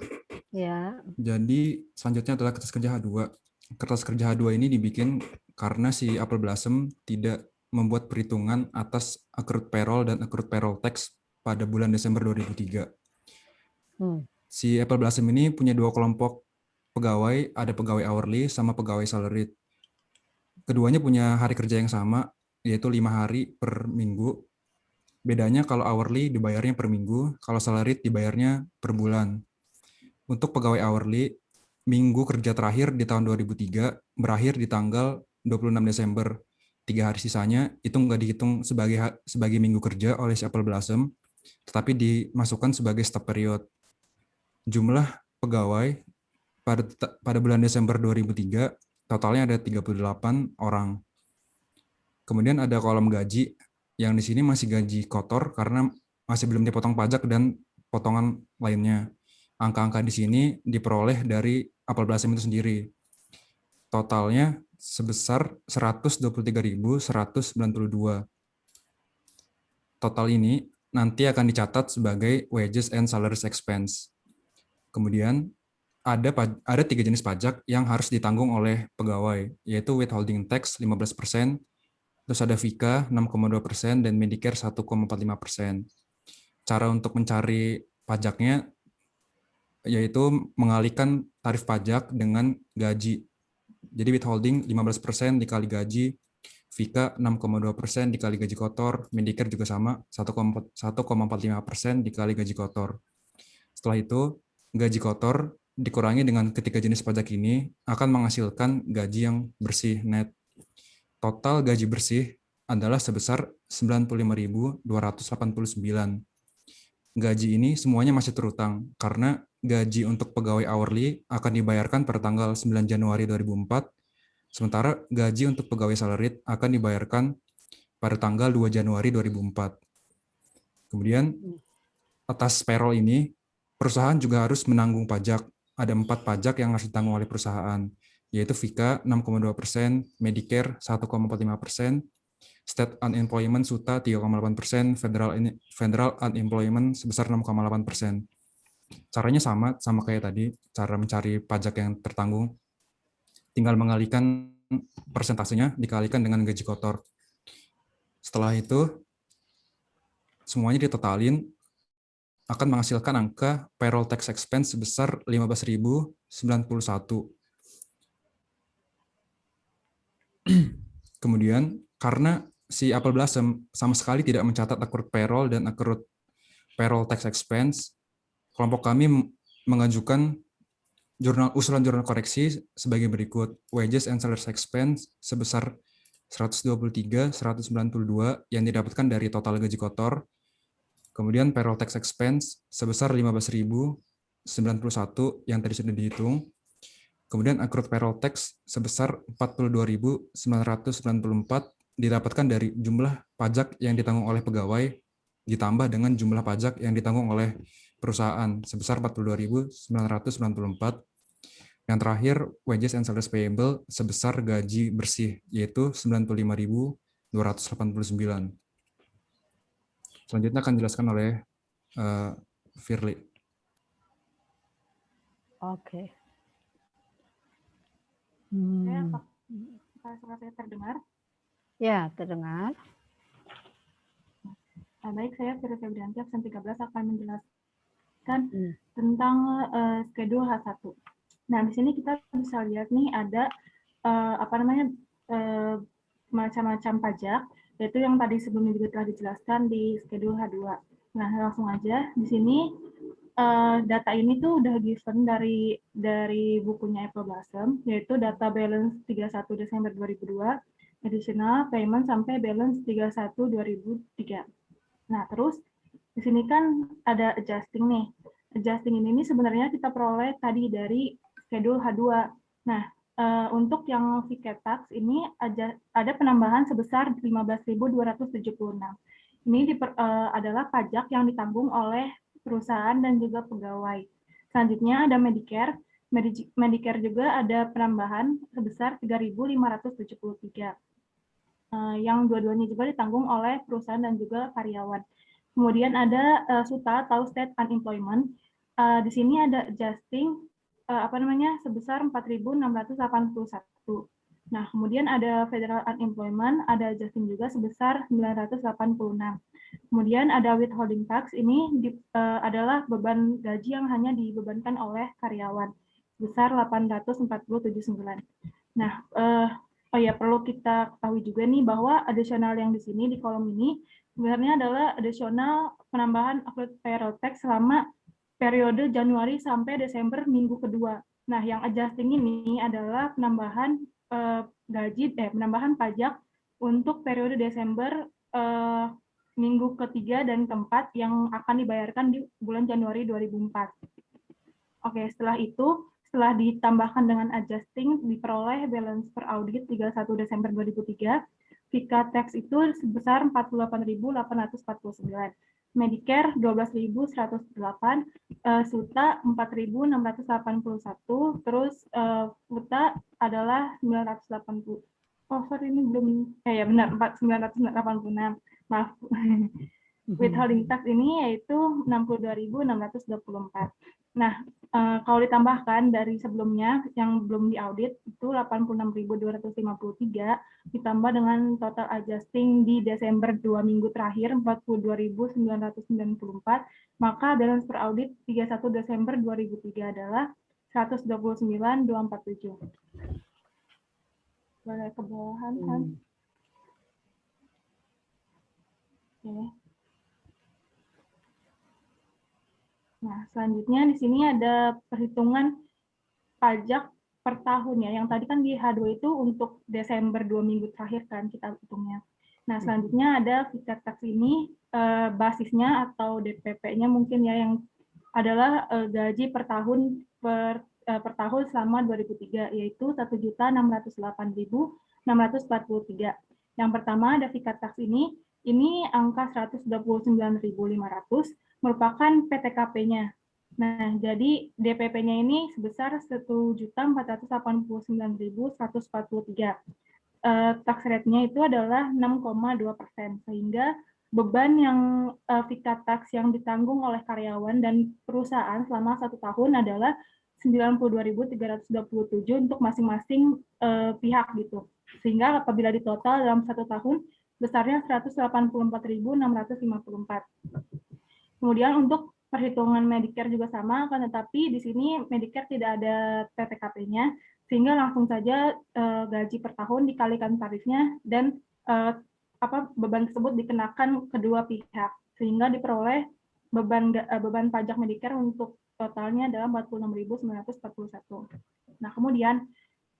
Ya. Jadi selanjutnya adalah kertas kerja H2. Kertas kerja H2 ini dibikin karena si Apple Blossom tidak membuat perhitungan atas accrued payroll dan accrued payroll tax pada bulan Desember 2003. Si Apple Blossom ini punya dua kelompok pegawai, ada pegawai hourly sama pegawai salaried. Keduanya punya hari kerja yang sama, yaitu 5 hari per minggu. Bedanya kalau hourly dibayarnya per minggu, kalau salaried dibayarnya per bulan. Untuk pegawai hourly, minggu kerja terakhir di tahun 2003 berakhir di tanggal 26 Desember. 3 hari sisanya itu nggak dihitung sebagai minggu kerja oleh si Apple Blossom, tetapi dimasukkan sebagai stop period. Jumlah pegawai pada bulan Desember 2003 totalnya ada 38 orang. Kemudian ada kolom gaji, yang di sini masih gaji kotor karena masih belum dipotong pajak dan potongan lainnya. Angka-angka di sini diperoleh dari Apple Blossom itu sendiri. Totalnya sebesar 123.192. Total ini nanti akan dicatat sebagai wages and salaries expense. Kemudian ada 3 jenis pajak yang harus ditanggung oleh pegawai, yaitu withholding tax 15%, terus ada FICA 6,2%, dan Medicare 1,45%. Cara untuk mencari pajaknya yaitu mengalihkan tarif pajak dengan gaji. Jadi withholding 15% dikali gaji, FICA 6,2% dikali gaji kotor, Medicare juga sama 1,45% dikali gaji kotor. Setelah itu, gaji kotor dikurangi dengan ketiga jenis pajak ini akan menghasilkan gaji yang bersih net. Total gaji bersih adalah sebesar 95.289. Gaji ini semuanya masih terutang karena gaji untuk pegawai hourly akan dibayarkan pada tanggal 9 Januari 2004, sementara gaji untuk pegawai salaried akan dibayarkan pada tanggal 2 Januari 2004. Kemudian atas payroll ini, perusahaan juga harus menanggung pajak. Ada 4 pajak yang harus ditanggung oleh perusahaan, yaitu FICA 6,2%, Medicare 1,45%, State Unemployment SUTA 3,8%, Federal Unemployment sebesar 6,8%. Caranya sama kayak tadi, cara mencari pajak yang tertanggung. Tinggal mengalihkan persentasenya, dikalikan dengan gaji kotor. Setelah itu, semuanya ditotalin, akan menghasilkan angka payroll tax expense sebesar 15.091. Kemudian, karena si Apple Blossom sama sekali tidak mencatat accrued payroll dan accrued payroll tax expense, kelompok kami mengajukan usulan jurnal koreksi sebagai berikut. Wages and salaries expense sebesar 123.192 yang didapatkan dari total gaji kotor. Kemudian payroll tax expense sebesar 15.091 yang tadi sudah dihitung. Kemudian accrued payroll tax sebesar 42.994 didapatkan dari jumlah pajak yang ditanggung oleh pegawai ditambah dengan jumlah pajak yang ditanggung oleh perusahaan sebesar 42.994. Yang terakhir, wages and salaries payable sebesar gaji bersih, yaitu 95.289. Selanjutnya akan dijelaskan oleh Firly. Oke. Suara saya terdengar? Ya, terdengar. Baik, saya Firly Febrianti, absen 13 akan menjelaskan tentang schedule H1. Nah, di sini kita bisa lihat nih ada macam-macam pajak, yaitu yang tadi sebelumnya juga telah dijelaskan di schedule H2. Nah, langsung aja di sini data ini tuh udah given dari bukunya Apple Blossom, yaitu data balance 31 Desember 2002, additional payment sampai balance 31 2003. Nah, terus di sini kan ada adjusting nih. Adjusting ini sebenarnya kita peroleh tadi dari schedule H2. Nah, untuk yang tiket tax ini ada penambahan sebesar 15.276. Ini adalah pajak yang ditanggung oleh perusahaan dan juga pegawai. Selanjutnya ada Medicare. Medicare juga ada penambahan sebesar 3.573. Yang dua-duanya juga ditanggung oleh perusahaan dan juga karyawan. Kemudian ada SUTA atau State Unemployment. Di sini ada adjusting sebesar 4.681. Nah, kemudian ada Federal Unemployment, ada adjusting juga sebesar 986. Kemudian ada withholding tax, ini adalah beban gaji yang hanya dibebankan oleh karyawan sebesar 847,9. Nah, perlu kita ketahui juga nih bahwa additional yang di sini di kolom ini sebenarnya adalah additional penambahan accrued payroll tax selama periode Januari sampai Desember minggu kedua. Nah, yang adjusting ini adalah penambahan penambahan pajak untuk periode Desember minggu ketiga dan keempat yang akan dibayarkan di bulan Januari 2004. Oke, setelah ditambahkan dengan adjusting, diperoleh balance per audit 31 Desember 2003, FICA tax itu sebesar 48.849, Medicare 12.108, SUTA 4.681, terus FUTA adalah 980. Oh, sorry, ini belum, ya benar, 986. Maaf. Withholding tax ini yaitu 62.624. Nah, kalau ditambahkan dari sebelumnya yang belum diaudit itu 86.253 ditambah dengan total adjusting di Desember 2 minggu terakhir 42.994, maka balance per audit 31 Desember 2003 adalah 129.247. Boleh ke bawahan kan? Oke. Nah, selanjutnya di sini ada perhitungan pajak per tahun ya. Yang tadi kan di H2 itu untuk Desember 2 minggu terakhir kan kita hitungnya. Nah, selanjutnya ada FICA tax ini basisnya atau DPP-nya mungkin ya yang adalah gaji per tahun selama 2003 yaitu 1.608.643. Yang pertama ada FICA tax ini angka 129.500 merupakan PTKP-nya. Nah, jadi DPP-nya ini sebesar 1.049.143. Tax rate-nya itu adalah 6,2%, sehingga beban yang FICA tax yang ditanggung oleh karyawan dan perusahaan selama 1 tahun adalah 92.327 untuk masing-masing pihak gitu. Sehingga apabila ditotal dalam 1 tahun, besarnya 184.654. Kemudian untuk perhitungan Medicare juga sama, kan, tetapi di sini Medicare tidak ada PTKP-nya, sehingga langsung saja gaji per tahun dikalikan tarifnya dan beban tersebut dikenakan kedua pihak, sehingga diperoleh beban pajak Medicare untuk totalnya adalah 46.941. Nah, kemudian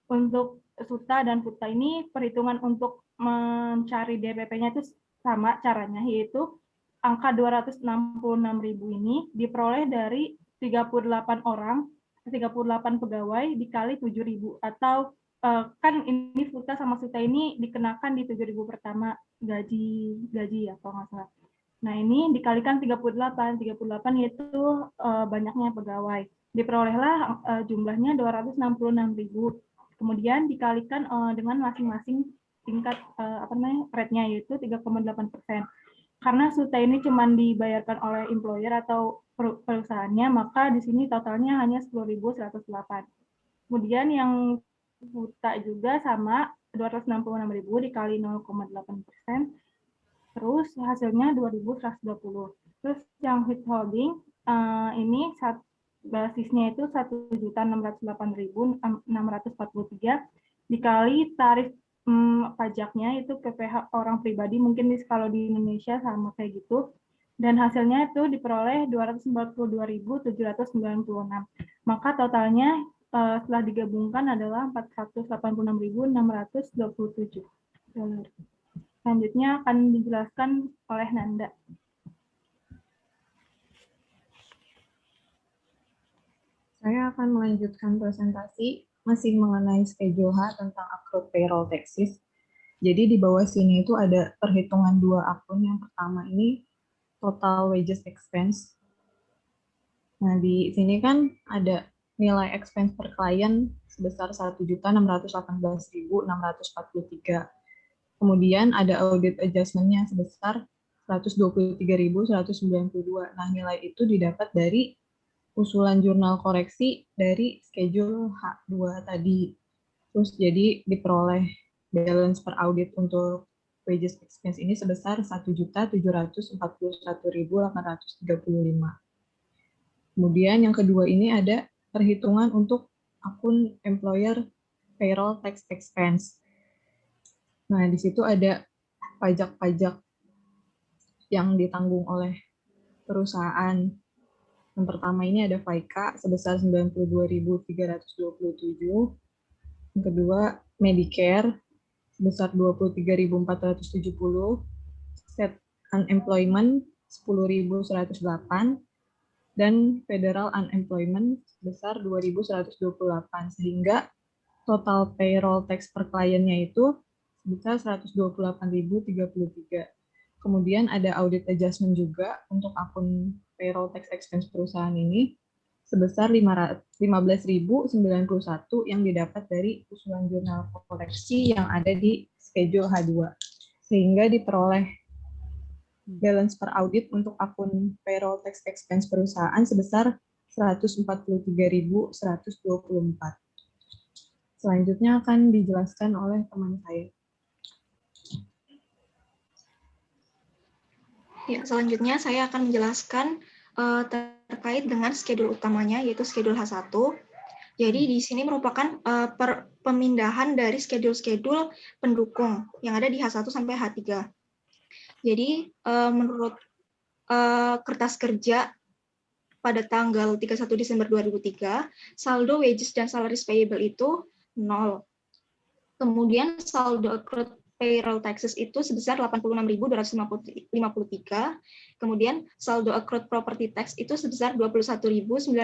untuk SUTA dan FUTA ini perhitungan untuk mencari DPP-nya itu sama caranya, yaitu angka 266.000 ini diperoleh dari 38 pegawai dikali 7.000 atau kan ini FUTA sama SUTA ini dikenakan di 7.000 pertama gaji ya kalau nggak salah. Nah, ini dikalikan 38 yaitu banyaknya pegawai. Diperolehlah jumlahnya 266.000. Kemudian dikalikan dengan masing-masing tingkat rate-nya, yaitu 3,8%. Karena SUTA ini cuma dibayarkan oleh employer atau perusahaannya, maka di sini totalnya hanya 10.108. Kemudian yang SUTA juga sama, 266.000 dikali 0,8%, terus hasilnya 2.120. Terus yang withholding ini basisnya itu 1.608.643 dikali tarif pajaknya itu PPh orang pribadi, mungkin kalau di Indonesia sama kayak gitu, dan hasilnya itu diperoleh 242.796. Maka totalnya setelah digabungkan adalah 486.627 dolar. Selanjutnya akan dijelaskan oleh Nanda. Saya akan melanjutkan presentasi masih mengenai schedule H tentang accrued payroll taxes. Jadi di bawah sini itu ada perhitungan dua akun. Yang pertama ini total wages expense. Nah, di sini kan ada nilai expense per klien sebesar 1.618.643. Kemudian ada audit adjustment-nya sebesar 123.192. Nah, nilai itu didapat dari usulan jurnal koreksi dari schedule H2 tadi. Terus jadi diperoleh balance per audit untuk wages expense ini sebesar 1.741.835. Kemudian yang kedua ini ada perhitungan untuk akun employer payroll tax expense. Nah, di situ ada pajak-pajak yang ditanggung oleh perusahaan. Yang pertama ini ada FICA sebesar 92.327. Yang kedua Medicare sebesar 23.470. State Unemployment 10.108 dan Federal Unemployment sebesar 2.128, sehingga total payroll tax per kliennya itu sebesar 128.033. Kemudian ada audit adjustment juga untuk akun payroll tax expense perusahaan ini sebesar 15.091 yang didapat dari usulan jurnal koreksi yang ada di schedule H2. Sehingga diperoleh balance per audit untuk akun payroll tax expense perusahaan sebesar 143.124. Selanjutnya akan dijelaskan oleh teman saya. Ya, selanjutnya saya akan menjelaskan terkait dengan schedule utamanya, yaitu schedule H1. Jadi di sini merupakan pemindahan dari schedule-schedule pendukung yang ada di H1 sampai H3. Jadi menurut kertas kerja pada tanggal 31 Desember 2003, saldo wages dan salaries payable itu 0. Kemudian saldo accrued payroll taxes itu sebesar 86.253. Kemudian saldo accrued property tax itu sebesar 21.988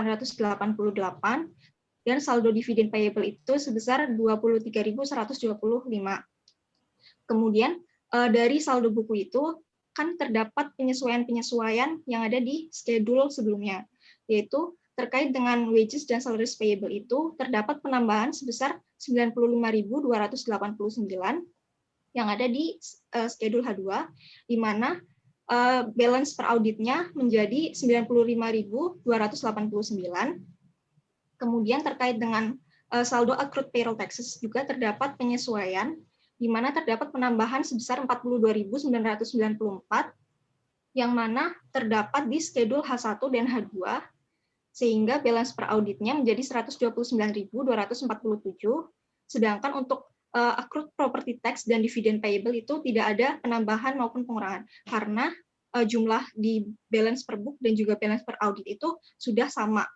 dan saldo dividen payable itu sebesar 23.125. Kemudian dari saldo buku itu kan terdapat penyesuaian-penyesuaian yang ada di schedule sebelumnya, yaitu terkait dengan wages dan salaries payable itu terdapat penambahan sebesar 95.289 yang ada di schedule H2, di mana balance per auditnya menjadi 95.289. Kemudian terkait dengan saldo accrued payroll taxes juga terdapat penyesuaian, di mana terdapat penambahan sebesar 42.994, yang mana terdapat di schedule H1 dan H2, sehingga balance per auditnya menjadi 129.247, sedangkan untuk accrued property tax dan dividen payable itu tidak ada penambahan maupun pengurangan karena jumlah di balance per book dan juga balance per audit itu sudah sama.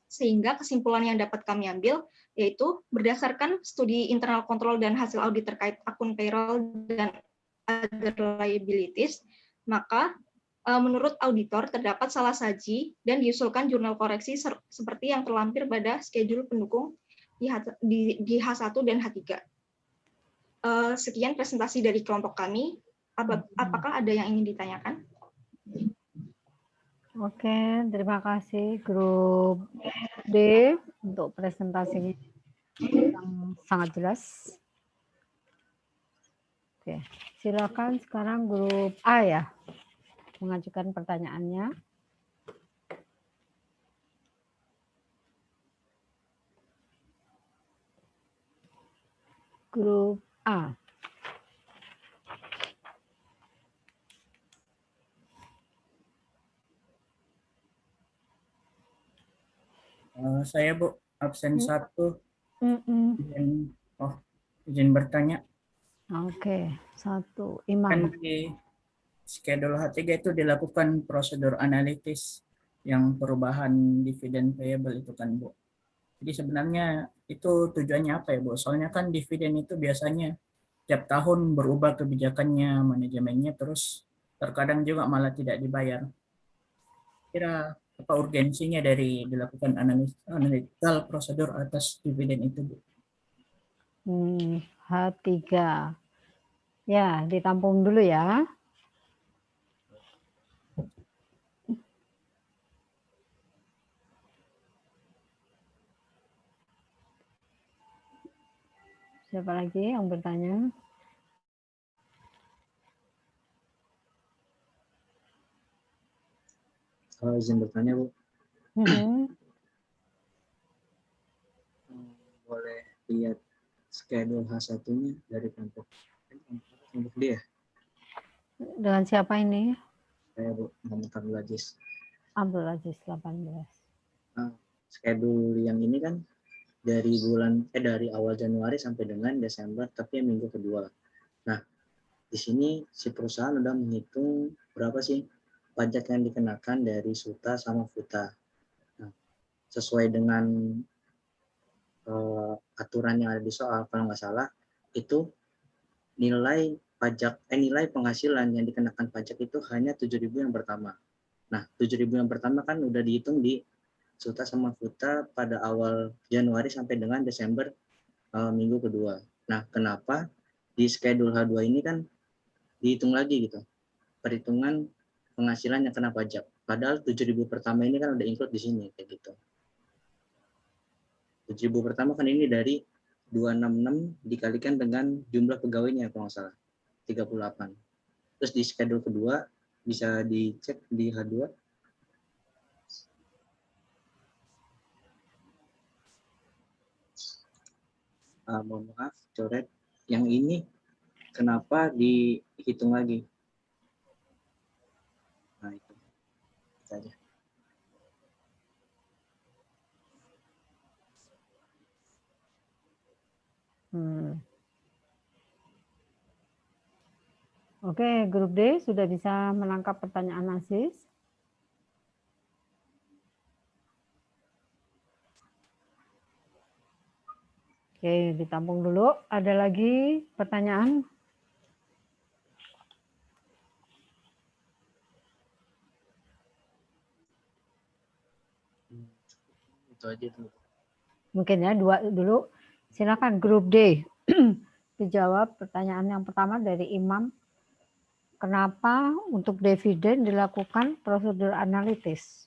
Sehingga kesimpulan yang dapat kami ambil yaitu berdasarkan studi internal control dan hasil audit terkait akun payroll dan other liabilities, maka menurut auditor terdapat salah saji dan diusulkan jurnal koreksi seperti yang terlampir pada schedule pendukung di H1 dan H3. Sekian presentasi dari kelompok kami. Apakah ada yang ingin ditanyakan? Oke, terima kasih grup D untuk presentasinya yang sangat jelas. Oke, silakan sekarang grup A ya, mengajukan pertanyaannya. Grup A. Saya Bu, absen 1. Izin bertanya. Oke, 1. Imam. Kan di schedule H3 itu dilakukan prosedur analitis yang perubahan dividen payable itu kan Bu. Jadi sebenarnya itu tujuannya apa ya Bu? Soalnya kan dividen itu biasanya tiap tahun berubah kebijakannya, manajemennya, terus terkadang juga malah tidak dibayar. Kira apa urgensinya dari dilakukan analytical prosedur atas dividen itu Bu? H3. Ya, ditampung dulu ya. Siapa lagi yang bertanya? Izin bertanya, Bu. Boleh lihat schedule H1-nya dari kelompok D ya? Dengan siapa ini? Saya, Bu, Muhammad Abdul Aziz. Abdul Aziz 18. Schedule yang ini kan dari awal Januari sampai dengan Desember, tapi yang minggu kedua. Nah, di sini si perusahaan udah menghitung berapa sih pajak yang dikenakan dari SUTA sama FUTA. Nah, sesuai dengan aturan yang ada di soal, kalau nggak salah, itu nilai penghasilan yang dikenakan pajak itu hanya 7.000 yang pertama. Nah, 7.000 yang pertama kan udah dihitung di SUTA sama FUTA pada awal Januari sampai dengan Desember minggu kedua. Nah, kenapa di schedule H2 ini kan dihitung lagi gitu, perhitungan penghasilan yang kena pajak. Padahal 7.000 pertama ini kan udah include di sini kayak gitu. 7.000 pertama kan ini dari 266 dikalikan dengan jumlah pegawainya kalau nggak salah 38. Terus di schedule kedua bisa dicek di H2. Mohon maaf, coret. Yang ini kenapa dihitung lagi? Nah, itu saja. Oke, grup D sudah bisa menangkap pertanyaan Aziz. Oke, ditampung dulu. Ada lagi pertanyaan? Itu aja tuh. Mungkin ya, 2 dulu. Silakan grup D. Dijawab pertanyaan yang pertama dari Imam. Kenapa untuk dividen dilakukan prosedur analitis?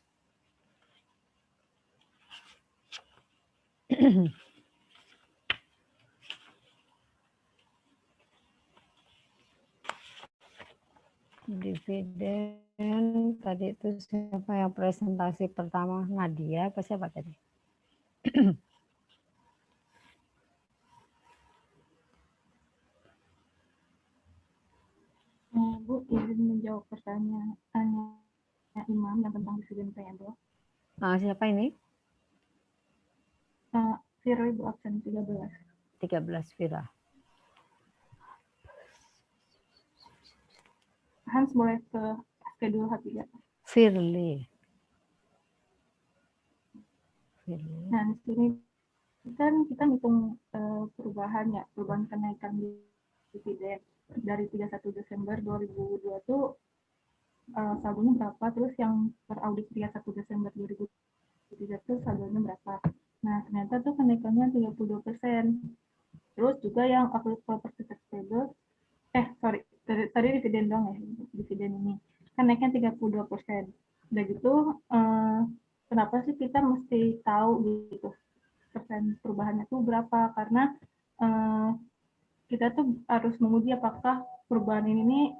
Dividen tadi itu siapa yang presentasi pertama? Nadia apa siapa tadi? Bu, izin menjawab pertanyaannya Imam yang tentang dividen payable. Siapa ini? Vira, Ibu, absen 13. 13 Vira. Hans boleh ke schedule H3. Firly. Nah, di sini kan kita ngitung perubahan kenaikan dividen dari 31 Desember 2002 itu saldonya berapa, terus yang teraudit 31 Desember 2003 itu saldonya berapa. Nah, ternyata tuh kenaikannya 32%. Terus juga yang accrued property tax payable, tadi dividen dong ya, dividen ini kan naiknya 32%. Udah gitu kenapa sih kita mesti tahu gitu persen perubahannya tuh berapa? Karena kita tuh harus menguji apakah perubahan ini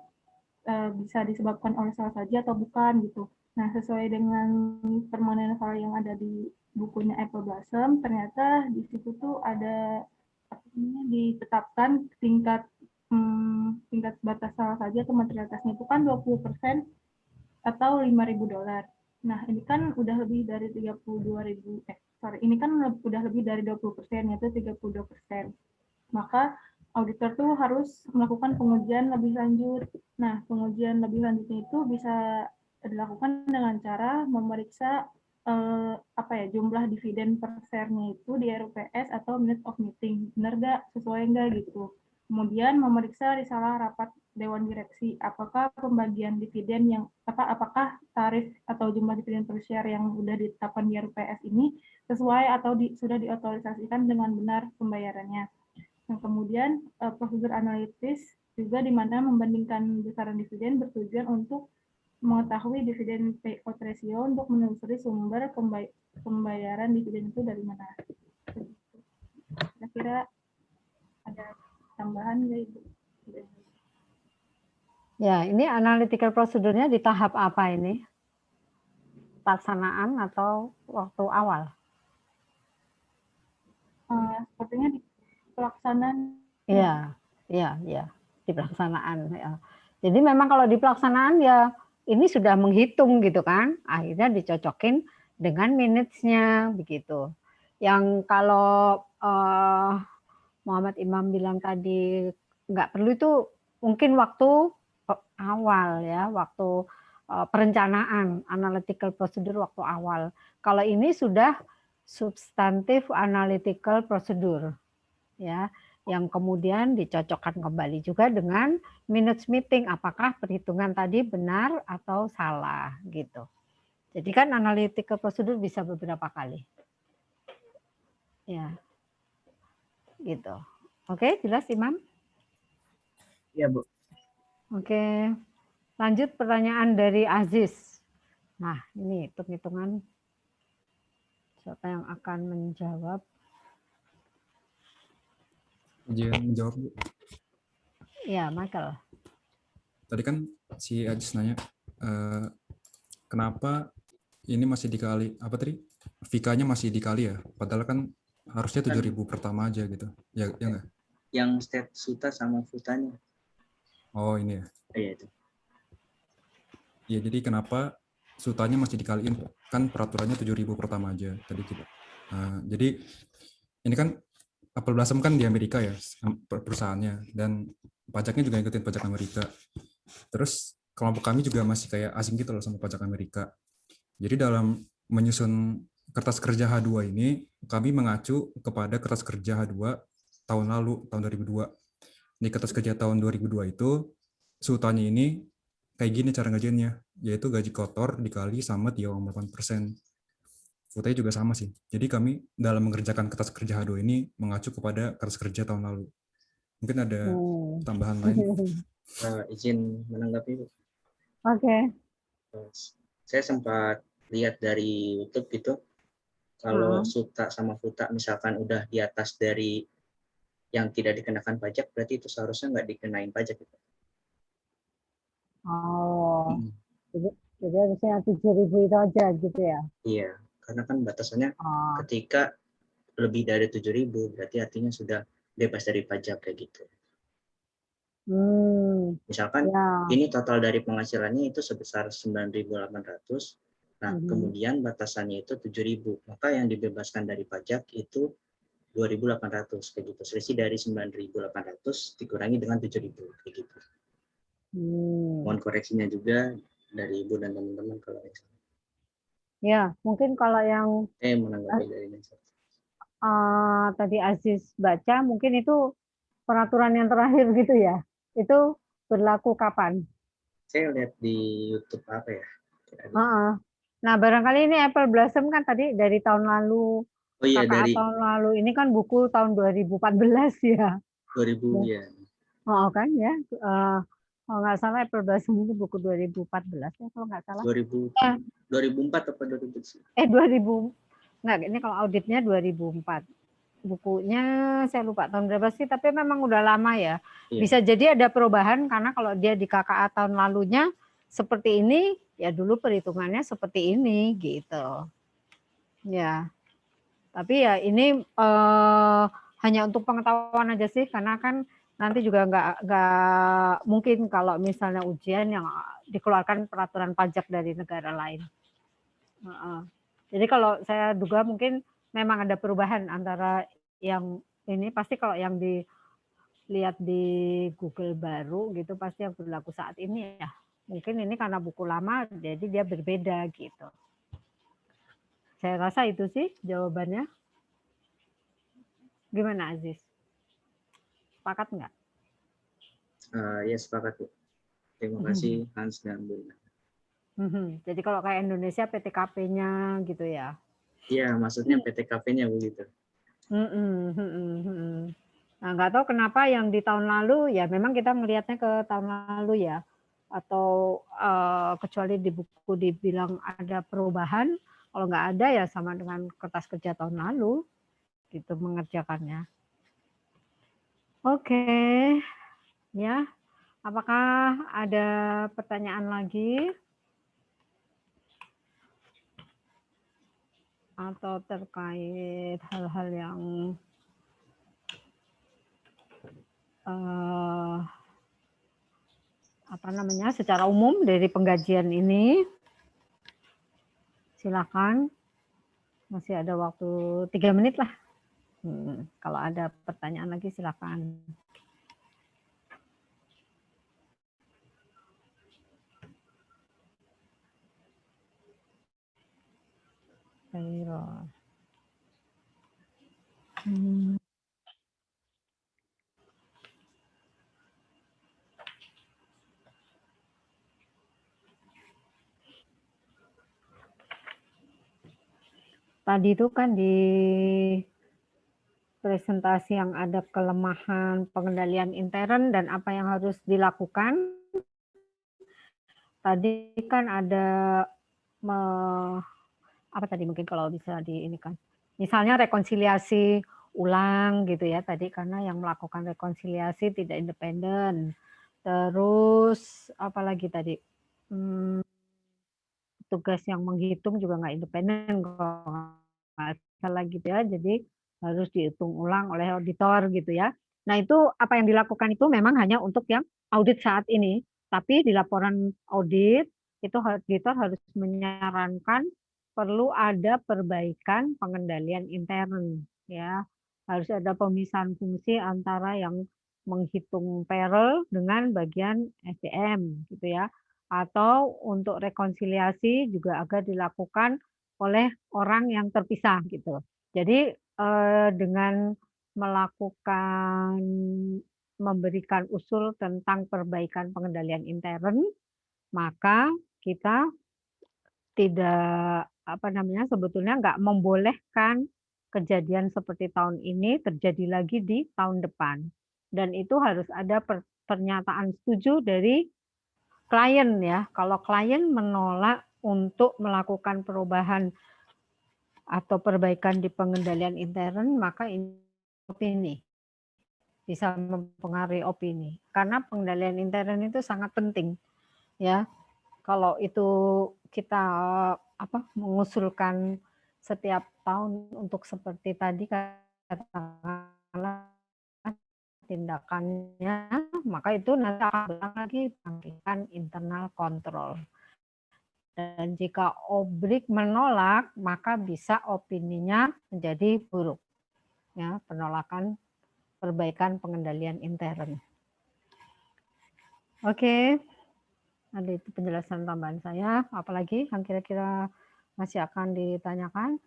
bisa disebabkan oleh salah saja atau bukan gitu. Nah, sesuai dengan permohonan file yang ada di bukunya Apple Blossom, ternyata di situ tuh ada ditetapkan tingkat batas salah saja atau materialitasnya itu kan 20% atau $5.000. Nah, ini kan udah lebih dari 32.000, ini kan udah lebih dari 20%, yaitu 32%. Maka auditor tuh harus melakukan pengujian lebih lanjut. Nah, pengujian lebih lanjutnya itu bisa dilakukan dengan cara memeriksa jumlah dividen per share-nya itu di RUPS atau minute of meeting. Benar nggak? Sesuai nggak gitu. Kemudian memeriksa risalah rapat Dewan Direksi, apakah pembagian dividen apakah tarif atau jumlah dividen per share yang sudah ditetapkan di RUPS ini sesuai atau sudah diotorisasikan dengan benar pembayarannya. Nah, kemudian prosedur analitis juga di mana membandingkan besaran dividen bertujuan untuk mengetahui dividen payout ratio untuk menelusuri sumber pembayaran dividen itu dari mana. Kira-kira ada tambahan nggak Ibu? Ya, ini analytical prosedurnya di tahap apa ini? Pelaksanaan atau waktu awal? Sepertinya di pelaksanaan. Iya, di pelaksanaan. Ya. Jadi memang kalau di pelaksanaan ya ini sudah menghitung gitu kan, akhirnya dicocokin dengan minutes-nya begitu. Yang kalau Muhammad Imam bilang tadi nggak perlu itu mungkin waktu awal ya, waktu perencanaan analytical procedure waktu awal. Kalau ini sudah substantif analytical procedure ya, yang kemudian dicocokkan kembali juga dengan minutes meeting, apakah perhitungan tadi benar atau salah gitu. Jadi kan analytical procedure bisa beberapa kali. Ya. Gitu. Oke, jelas Imam? Iya, Bu. Oke. Lanjut pertanyaan dari Aziz. Nah, ini hitung-hitungan siapa yang akan menjawab? Izin menjawab, Bu. Ya, Michael. Tadi kan si Aziz nanya, kenapa ini masih dikali, apa tadi? VK-nya masih dikali ya? Padahal kan harusnya 7.000 pertama aja gitu. Ya enggak? Yang state suta sama futanya. Oh, ini ya. Iya itu. Ya, jadi kenapa sutanya masih dikaliin? Kan peraturannya 7.000 pertama aja tadi kita. Jadi ini kan Apple Blossom kan di Amerika ya perusahaannya, dan pajaknya juga ngikutin pajak Amerika. Terus kelompok kami juga masih kayak asing gitu loh sama pajak Amerika. Jadi dalam menyusun kertas kerja H2 ini, kami mengacu kepada kertas kerja H2 tahun lalu, tahun 2002. Di kertas kerja tahun 2002 itu, sutanya ini kayak gini cara ngajiannya, yaitu gaji kotor dikali sama 3,8%. Futanya juga sama sih. Jadi kami dalam mengerjakan kertas kerja H2 ini mengacu kepada kertas kerja tahun lalu. Mungkin ada tambahan lain. Izin menanggapi, Bu. Oke. Saya sempat lihat dari YouTube gitu, kalau suta sama futa misalkan udah di atas dari yang tidak dikenakan pajak, berarti itu seharusnya nggak dikenain pajak gitu. Oh, jadi harusnya 7.000 itu aja gitu ya? Iya, karena kan batasannya ketika lebih dari 7.000 berarti artinya sudah bebas dari pajak kayak gitu. Misalkan ini total dari penghasilannya itu sebesar 9.800, nah kemudian batasannya itu 7.000, maka yang dibebaskan dari pajak itu 2.800 kayak gitu. Selisih dari 9.800 dikurangi dengan 7.000 kayak gitu. Mohon koreksinya juga dari Ibu dan teman-teman kalau misalnya. Ya, mungkin kalau yang menanggapi dari tadi Aziz baca, mungkin itu peraturan yang terakhir gitu ya. Itu berlaku kapan? Saya lihat di YouTube apa ya? Nah, barangkali ini Apple Blossom kan tadi dari tahun lalu. Oh iya, dari tahun lalu. Ini kan buku tahun 2014 ya. 2000 ya. Oh kan ya. Kalau nggak salah April Blossom ini buku 2014 ya kalau nggak salah. 2004 apa 2000? 2000. Nggak, ini kalau auditnya 2004. Bukunya saya lupa tahun berapa sih, tapi memang udah lama ya. Iya. Bisa jadi ada perubahan karena kalau dia di KKA tahun lalunya seperti ini, ya dulu perhitungannya seperti ini gitu. Ya. Tapi ya ini hanya untuk pengetahuan aja sih, karena kan nanti juga nggak mungkin kalau misalnya ujian yang dikeluarkan peraturan pajak dari negara lain. Jadi kalau saya duga mungkin memang ada perubahan antara yang ini, pasti kalau yang dilihat di Google baru gitu pasti yang berlaku saat ini ya. Mungkin ini karena buku lama jadi dia berbeda gitu. Saya rasa itu sih jawabannya. Gimana Aziz? Sepakat nggak? Ya sepakat Bu. Terima kasih Hans dan Bu. Jadi kalau kayak Indonesia PTKP-nya gitu ya? Iya, maksudnya PTKP-nya begitu. Nah, nggak tahu kenapa yang di tahun lalu ya memang kita melihatnya ke tahun lalu ya, atau kecuali di buku dibilang ada perubahan, kalau nggak ada ya sama dengan kertas kerja tahun lalu gitu mengerjakannya. Oke, ya. Apakah ada pertanyaan lagi? Atau terkait hal-hal yang secara umum dari penggajian ini? Silakan. Masih ada waktu 3 menit lah. Kalau ada pertanyaan lagi silakan. Tadi itu kan di presentasi yang ada kelemahan pengendalian intern dan apa yang harus dilakukan. Tadi kan ada apa tadi mungkin kalau bisa di ini kan. Misalnya rekonsiliasi ulang gitu ya tadi karena yang melakukan rekonsiliasi tidak independen. Terus apalagi tadi tugas yang menghitung juga nggak independen kalau nggak salah gitu ya. Jadi harus dihitung ulang oleh auditor gitu ya. Nah itu apa yang dilakukan itu memang hanya untuk yang audit saat ini. Tapi di laporan audit itu auditor harus menyarankan perlu ada perbaikan pengendalian intern ya. Harus ada pemisahan fungsi antara yang menghitung payroll dengan bagian SDM gitu ya. Atau untuk rekonsiliasi juga agar dilakukan oleh orang yang terpisah gitu. Jadi dengan melakukan memberikan usul tentang perbaikan pengendalian intern, maka kita tidak sebetulnya nggak membolehkan kejadian seperti tahun ini terjadi lagi di tahun depan. Dan itu harus ada pernyataan setuju dari klien ya. Kalau klien menolak untuk melakukan perubahan atau perbaikan di pengendalian intern, maka ini opini bisa mempengaruhi opini. Karena pengendalian intern itu sangat penting ya. Kalau itu kita mengusulkan setiap tahun untuk seperti tadi katakanlah tindakannya, maka itu nanti akan berulang lagi bangkitkan internal control. Dan jika OBRIK menolak, maka bisa opininya menjadi buruk. Ya, penolakan perbaikan pengendalian intern. Oke, ada itu penjelasan tambahan saya. Apalagi yang kira-kira masih akan ditanyakan?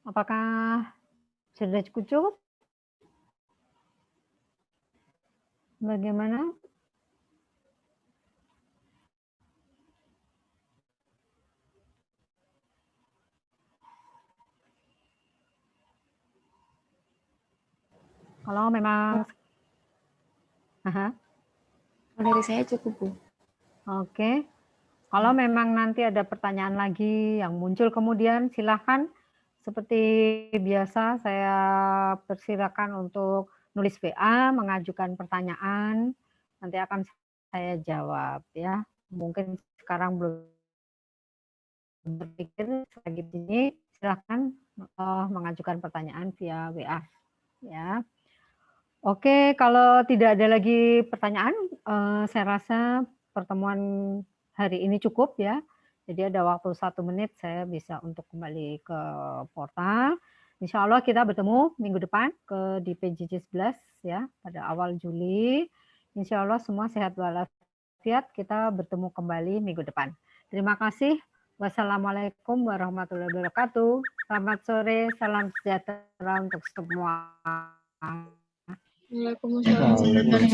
Apakah sudah cukup? Bagaimana? Kalau memang dari saya cukup, Bu. Oke. Kalau memang nanti ada pertanyaan lagi yang muncul kemudian silahkan. Seperti biasa saya persilakan untuk nulis WA, mengajukan pertanyaan, nanti akan saya jawab ya. Mungkin sekarang belum berpikir lagi ini, silahkan mengajukan pertanyaan via WA ya. Oke, kalau tidak ada lagi pertanyaan, saya rasa pertemuan hari ini cukup ya. Jadi ada waktu 1 menit saya bisa untuk kembali ke portal. Insya Allah kita bertemu minggu depan di PJJ 11 ya, pada awal Juli. Insya Allah semua sehat walafiat, kita bertemu kembali minggu depan. Terima kasih. Wassalamualaikum warahmatullahi wabarakatuh. Selamat sore, salam sejahtera untuk semua. Waalaikumsalam.